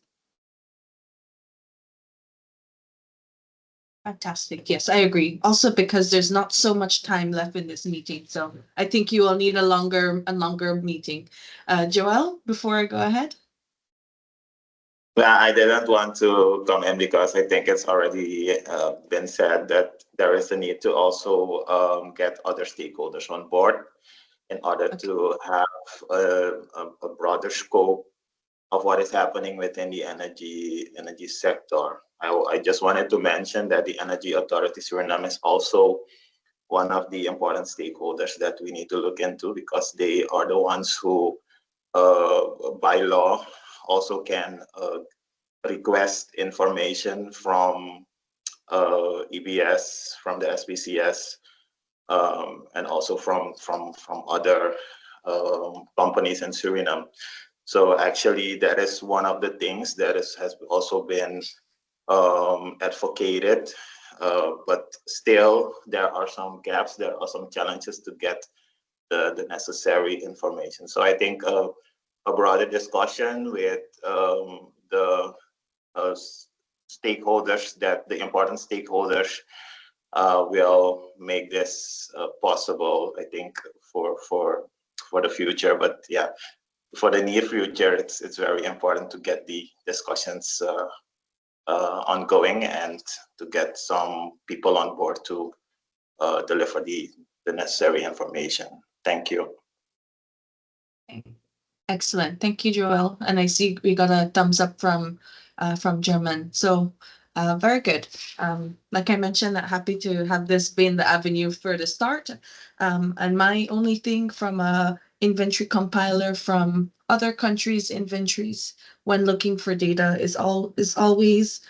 Fantastic. Yes, I agree. Also because there's not so much time left in this meeting. So I think you will need a longer meeting. Joelle, before I go ahead. Well, I didn't want to come in because I think it's already been said that there is a need to also get other stakeholders on board in order to have a broader scope of what is happening within the energy sector. I just wanted to mention that the Energy Authority Suriname is also one of the important stakeholders that we need to look into, because they are the ones who, by law, also can request information from EBS, from the SPCS, and also from other companies in Suriname. So actually, that is one of the things that has also been advocated, but still there are some gaps, there are some challenges to get the necessary information. So I think a broader discussion with the stakeholders, that the important stakeholders, will make this possible, I think, for the future. But yeah, for the near future, it's very important to get the discussions ongoing and to get some people on board to deliver the necessary information. Thank you. Excellent. Thank you, Joel. And I see we got a thumbs up from German. So very good. Like I mentioned, I'm happy to have this been the avenue for the start. And my only thing from a inventory compiler from other countries' inventories when looking for data is always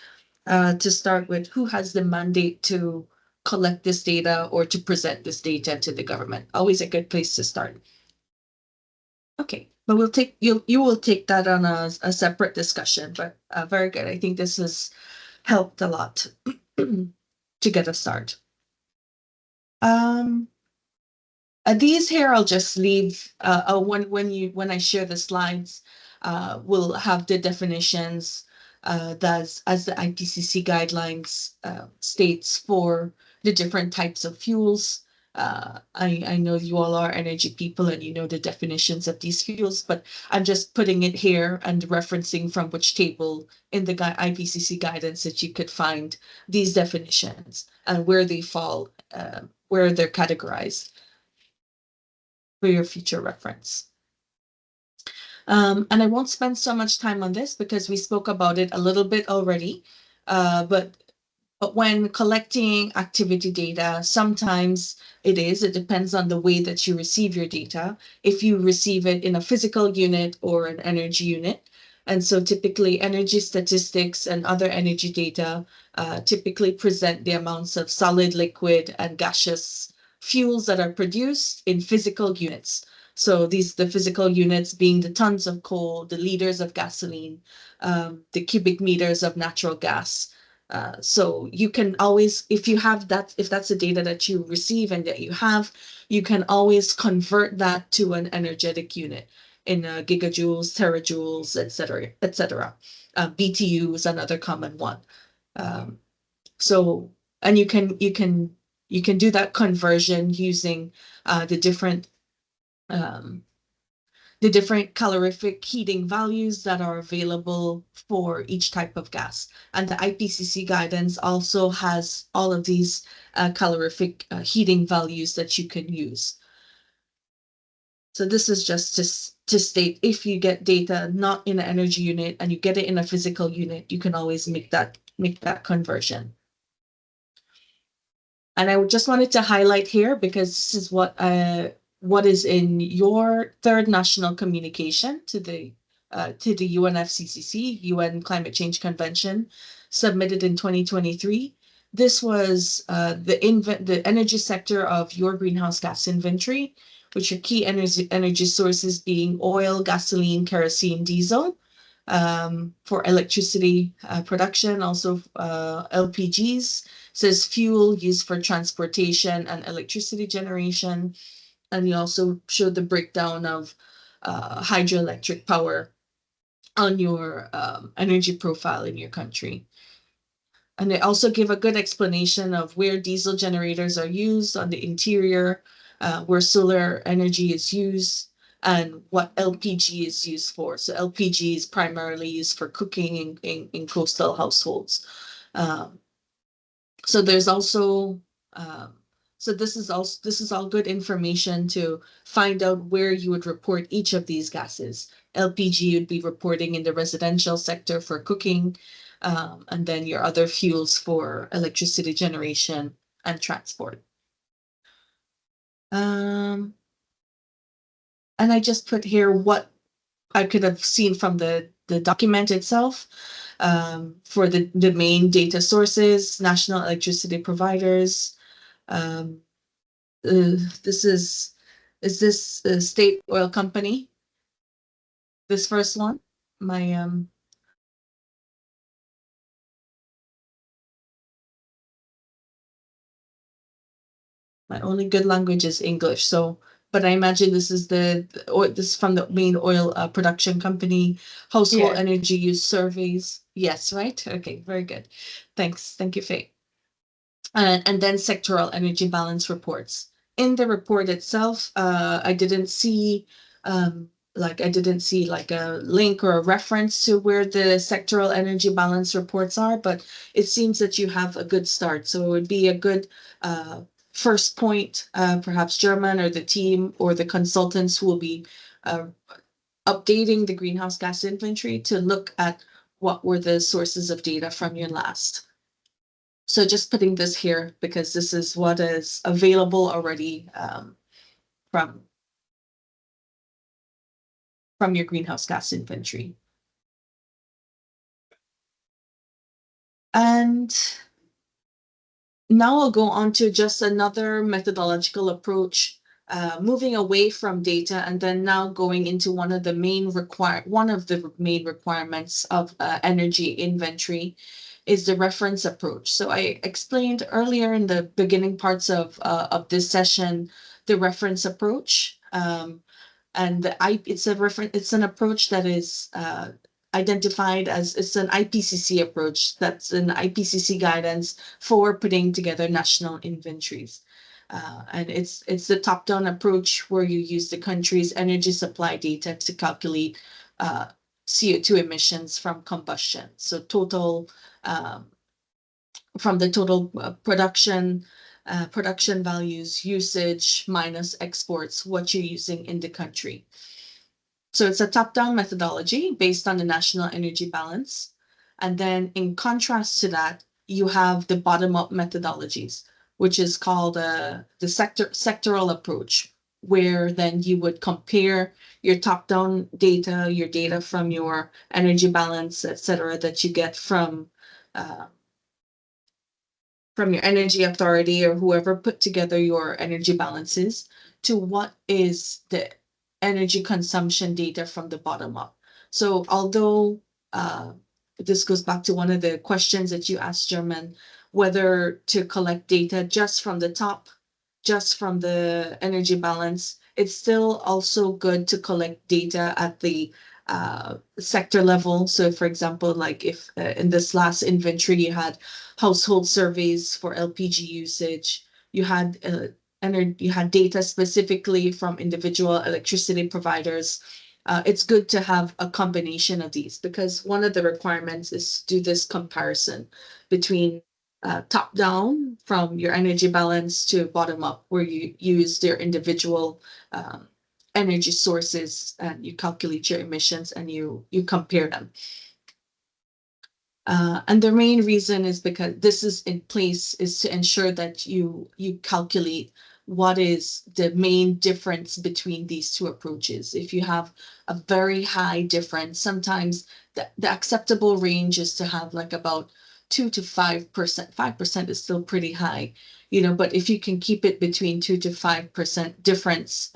to start with who has the mandate to collect this data or to present this data to the government. Always a good place to start. Okay, but you will take that on a separate discussion, but very good. I think this has helped a lot to get a start. These here I'll just leave when I share the slides, we'll have the definitions as the IPCC guidelines states for the different types of fuels. I know you all are energy people and you know the definitions of these fuels, but I'm just putting it here and referencing from which table in the IPCC guidance that you could find these definitions and where they fall, where they're categorized for your future reference. And I won't spend so much time on this because we spoke about it a little bit already, but when collecting activity data, sometimes it depends on the way that you receive your data, if you receive it in a physical unit or an energy unit. And so typically energy statistics and other energy data typically present the amounts of solid, liquid, and gaseous fuels that are produced in physical units. So the physical units being the tons of coal, the liters of gasoline, the cubic meters of natural gas. So you can always, if that's the data that you receive and that you have, you can always convert that to an energetic unit in gigajoules, terajoules, etc. BTU is another common one. So, and you can do that conversion using the different calorific heating values that are available for each type of gas. And the IPCC guidance also has all of these calorific heating values that you can use. So this is just to state, if you get data not in an energy unit and you get it in a physical unit, you can always make that conversion. And I just wanted to highlight here, because this is what is in your third national communication to the UNFCCC, UN Climate Change Convention, submitted in 2023. This was the energy sector of your greenhouse gas inventory, which are key energy sources being oil, gasoline, kerosene, diesel, for electricity production, also LPGs, says fuel used for transportation and electricity generation. And you also showed the breakdown of hydroelectric power on your energy profile in your country. And they also give a good explanation of where diesel generators are used on the interior, where solar energy is used, and what LPG is used for. So LPG is primarily used for cooking in coastal households. So there's also so this is all good information to find out where you would report each of these gases. LPG would be reporting in the residential sector for cooking, and then your other fuels for electricity generation and transport. And I just put here what I could have seen from the document itself. For the main data sources, national electricity providers. This is this a state oil company? This first one, my only good language is English. So, but I imagine this is this is from the main oil production company, household Yes. energy use surveys. Yes, right? Okay, very good. Thanks. Thank you, Faye. And then sectoral energy balance reports. In the report itself, I didn't see like a link or a reference to where the sectoral energy balance reports are, but it seems that you have a good start. So it would be a good first point, perhaps German or the team or the consultants who will be updating the greenhouse gas inventory to look at what were the sources of data from your last. So just putting this here because this is what is available already from your greenhouse gas inventory. And now I'll go on to just another methodological approach, moving away from data and then now going into one of the main requirements of energy inventory is the reference approach. So I explained earlier in the beginning parts of this session the reference approach, and it's an approach that is identified as it's an IPCC approach. That's an IPCC guidance for putting together national inventories. And it's the top-down approach where you use the country's energy supply data to calculate CO2 emissions from combustion. So total from the total production values, usage minus exports, what you're using in the country. So it's a top-down methodology based on the national energy balance. And then in contrast to that, you have the bottom-up methodologies, which is called the sectoral approach, where then you would compare your top-down data, your data from your energy balance, et cetera, that you get from your energy authority or whoever put together your energy balances to what is the energy consumption data from the bottom up. So although this goes back to one of the questions that you asked, German, whether to collect data just from the top, just from the energy balance, it's still also good to collect data at the sector level. So for example, like if in this last inventory you had household surveys for LPG usage, you had data specifically from individual electricity providers. It's good to have a combination of these because one of the requirements is to do this comparison between top down from your energy balance to bottom up, where you use their individual energy sources and you calculate your emissions and you compare them. And the main reason is because this is in place is to ensure that you calculate what is the main difference between these two approaches. If you have a very high difference, sometimes the acceptable range is to have like about 2 to 5%. 5% is still pretty high, but if you can keep it between 2 to 5% difference,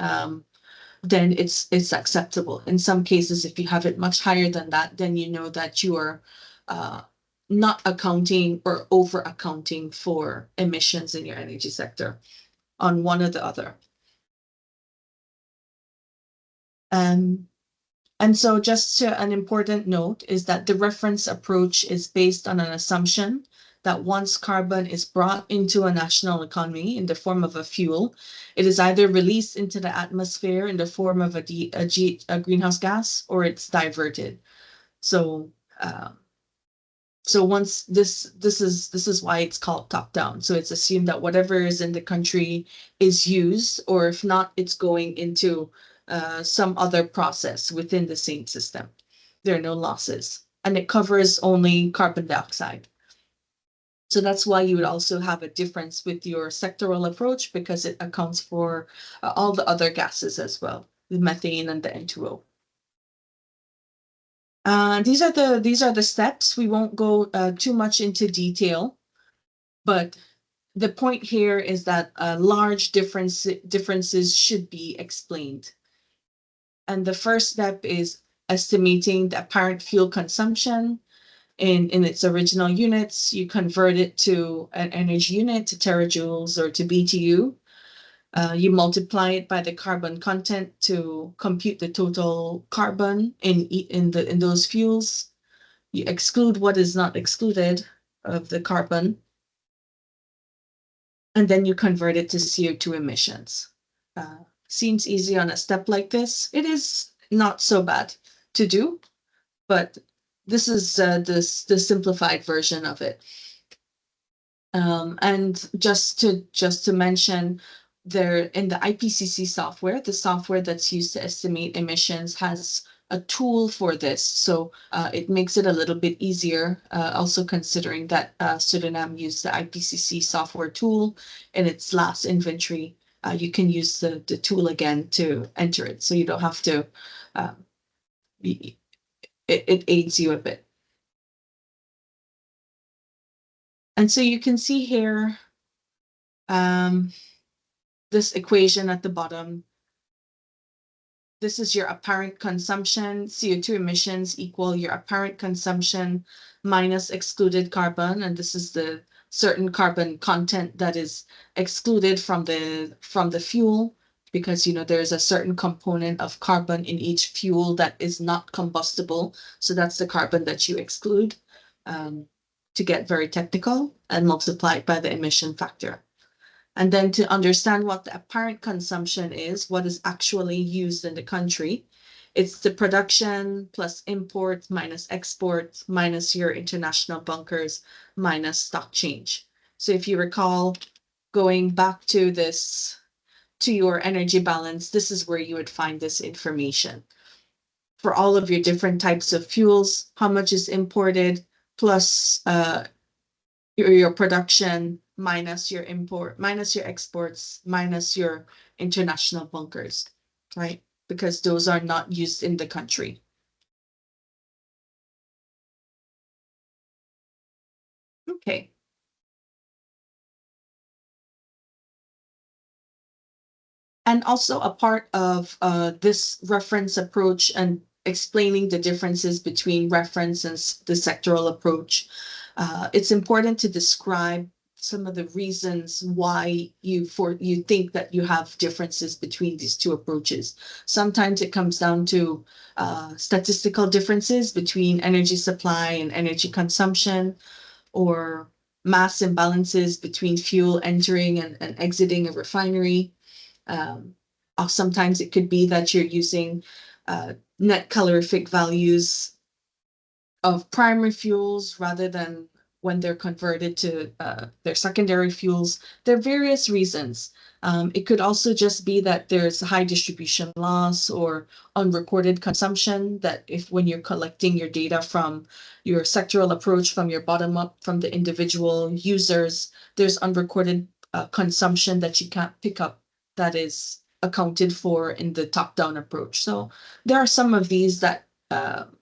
then it's acceptable. In some cases, if you have it much higher than that, then you know that you are not accounting or over accounting for emissions in your energy sector on one or the other. And so just an important note is that the reference approach is based on an assumption that once carbon is brought into a national economy in the form of a fuel, it is either released into the atmosphere in the form of a greenhouse gas, or it's diverted. So so once this is why it's called top down. So it's assumed that whatever is in the country is used, or if not, it's going into some other process within the same system. There are no losses, and it covers only carbon dioxide. So that's why you would also have a difference with your sectoral approach, because it accounts for all the other gases as well, the methane and the N2O. These are the steps. We won't go too much into detail, but the point here is that large differences should be explained. And the first step is estimating the apparent fuel consumption in its original units. You convert it to an energy unit, to terajoules or to BTU. You multiply it by the carbon content to compute the total carbon in those fuels. You exclude what is not excluded of the carbon, and then you convert it to CO2 emissions. Seems easy on a step like this. It is not so bad to do, but this is the simplified version of it. And just to mention, there in the IPCC software, the software that's used to estimate emissions has a tool for this. So it makes it a little bit easier, also considering that Suriname used the IPCC software tool in its last inventory. You can use the tool again to enter it. So you don't have to, it aids you a bit. And so you can see here, this equation at the bottom. This is your apparent consumption. CO2 emissions equal your apparent consumption minus excluded carbon. And this is the certain carbon content that is excluded from the fuel, because there's a certain component of carbon in each fuel that is not combustible. So that's the carbon that you exclude, to get very technical, and multiply it by the emission factor. And then to understand what the apparent consumption is, what is actually used in the country, it's the production plus import minus export minus your international bunkers minus stock change. So if you recall, going back to your energy balance, this is where you would find this information. For all of your different types of fuels, how much is imported, plus your production minus your import, minus your exports, minus your international bunkers, right? Because those are not used in the country. Okay. And also a part of this reference approach and explaining the differences between reference and the sectoral approach, it's important to describe some of the reasons why you think that you have differences between these two approaches. Sometimes it comes down to statistical differences between energy supply and energy consumption, or mass imbalances between fuel entering and exiting a refinery. Sometimes it could be that you're using net calorific values of primary fuels rather than when they're converted to their secondary fuels. There are various reasons. It could also just be that there's high distribution loss or unrecorded consumption, that when you're collecting your data from your sectoral approach, from your bottom up, from the individual users, there's unrecorded consumption that you can't pick up, that is accounted for in the top-down approach. So there are some of these that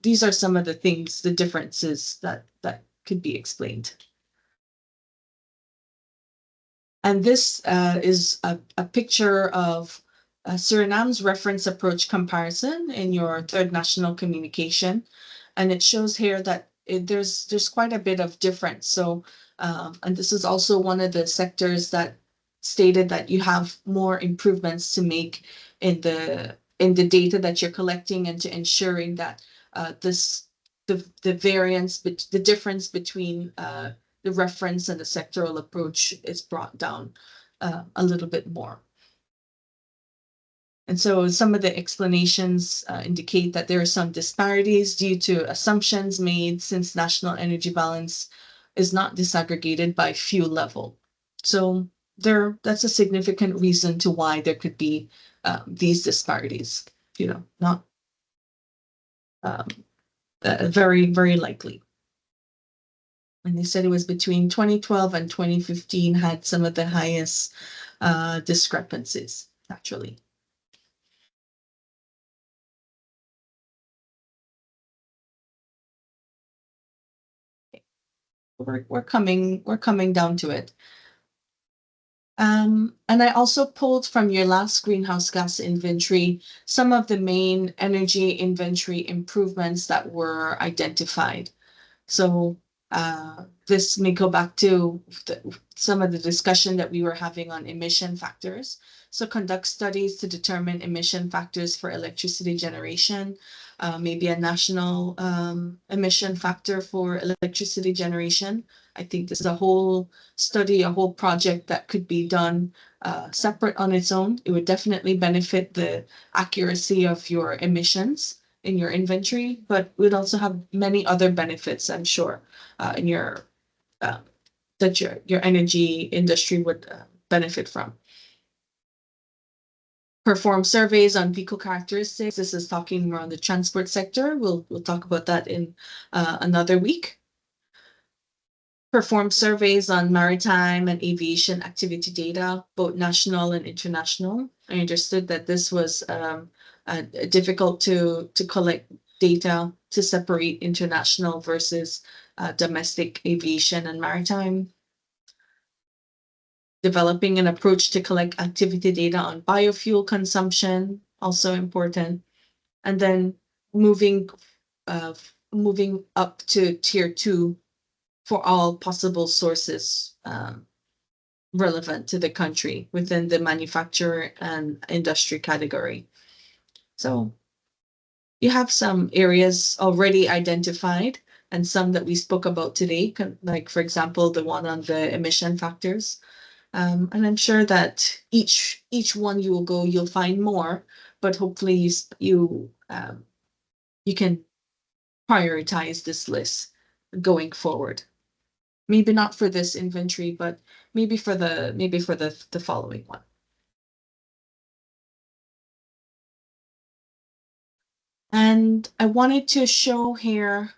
these are some of the things, the differences that could be explained. And this is a picture of Suriname's reference approach comparison in your third national communication. And it shows here that there's quite a bit of difference. So, and this is also one of the sectors that stated that you have more improvements to make in the data that you're collecting, and to ensuring that the variance, the difference between the reference and the sectoral approach is brought down a little bit more. And so some of the explanations indicate that there are some disparities due to assumptions made since national energy balance is not disaggregated by fuel level. So that's a significant reason to why there could be these disparities, not very, very likely. And they said it was between 2012 and 2015 had some of the highest discrepancies, actually. We're coming down to it. And I also pulled from your last greenhouse gas inventory some of the main energy inventory improvements that were identified. So this may go back to some of the discussion that we were having on emission factors. So conduct studies to determine emission factors for electricity generation, maybe a national emission factor for electricity generation. I think this is a whole study, a whole project that could be done separate on its own. It would definitely benefit the accuracy of your emissions in your inventory, but we'd also have many other benefits, I'm sure, in your that your energy industry would benefit from. Perform surveys on vehicle characteristics. This is talking more on the transport sector. We'll talk about that in another week. Perform surveys on maritime and aviation activity data, both national and international. I understood that this was difficult to collect data to separate international versus domestic aviation and maritime. Developing an approach to collect activity data on biofuel consumption, also important. And then moving up to tier 2 for all possible sources relevant to the country within the manufacturer and industry category. So you have some areas already identified and some that we spoke about today, like, for example, the one on the emission factors. And I'm sure that each one you will go, you'll find more, but hopefully you can prioritize this list going forward. Maybe not for this inventory, but maybe for the following one. And I wanted to show here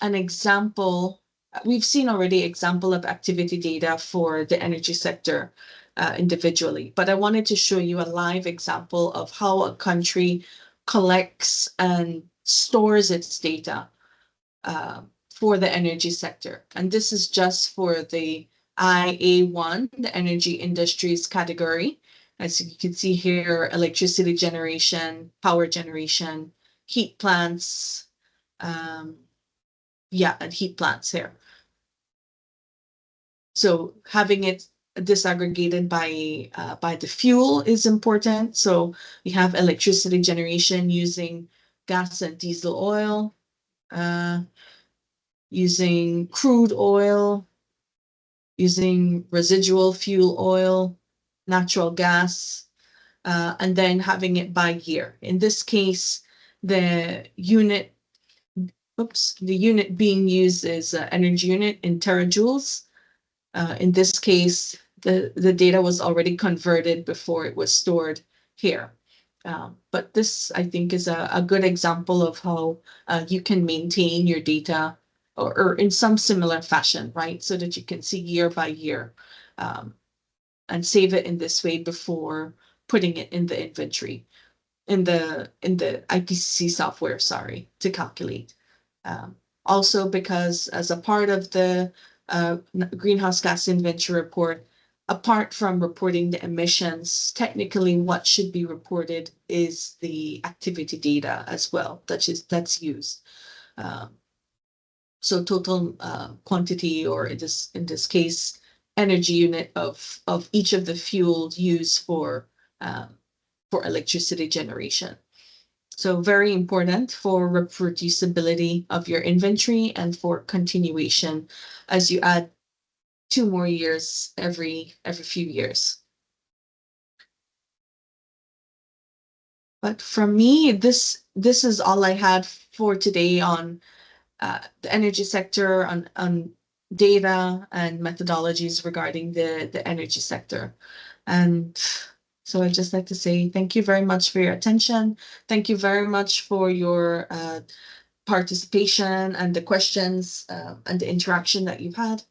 an example. We've seen already example of activity data for the energy sector individually, but I wanted to show you a live example of how a country collects and stores its data for the energy sector. And this is just for the IA1, the energy industries category. As you can see here, electricity generation, power generation, heat plants, and heat plants here. So having it disaggregated by the fuel is important. So we have electricity generation using gas and diesel oil, using crude oil, using residual fuel oil, natural gas, and then having it by year. In this case, the unit being used is energy unit in terajoules. In this case, the data was already converted before it was stored here. But this, I think, is a good example of how you can maintain your data or in some similar fashion, right? So that you can see year by year and save it in this way before putting it in the inventory, in the IPCC software, to calculate. Also, because as a part of the greenhouse gas inventory report, apart from reporting the emissions, technically what should be reported is the activity data as well that's used. So total quantity, or in this case, energy unit of each of the fuels used for electricity generation. So very important for reproducibility of your inventory and for continuation as you add 2 more years every few years. But from me, this is all I had for today on the energy sector, on data and methodologies regarding the energy sector. And so I'd just like to say thank you very much for your attention. Thank you very much for your participation and the questions and the interaction that you've had.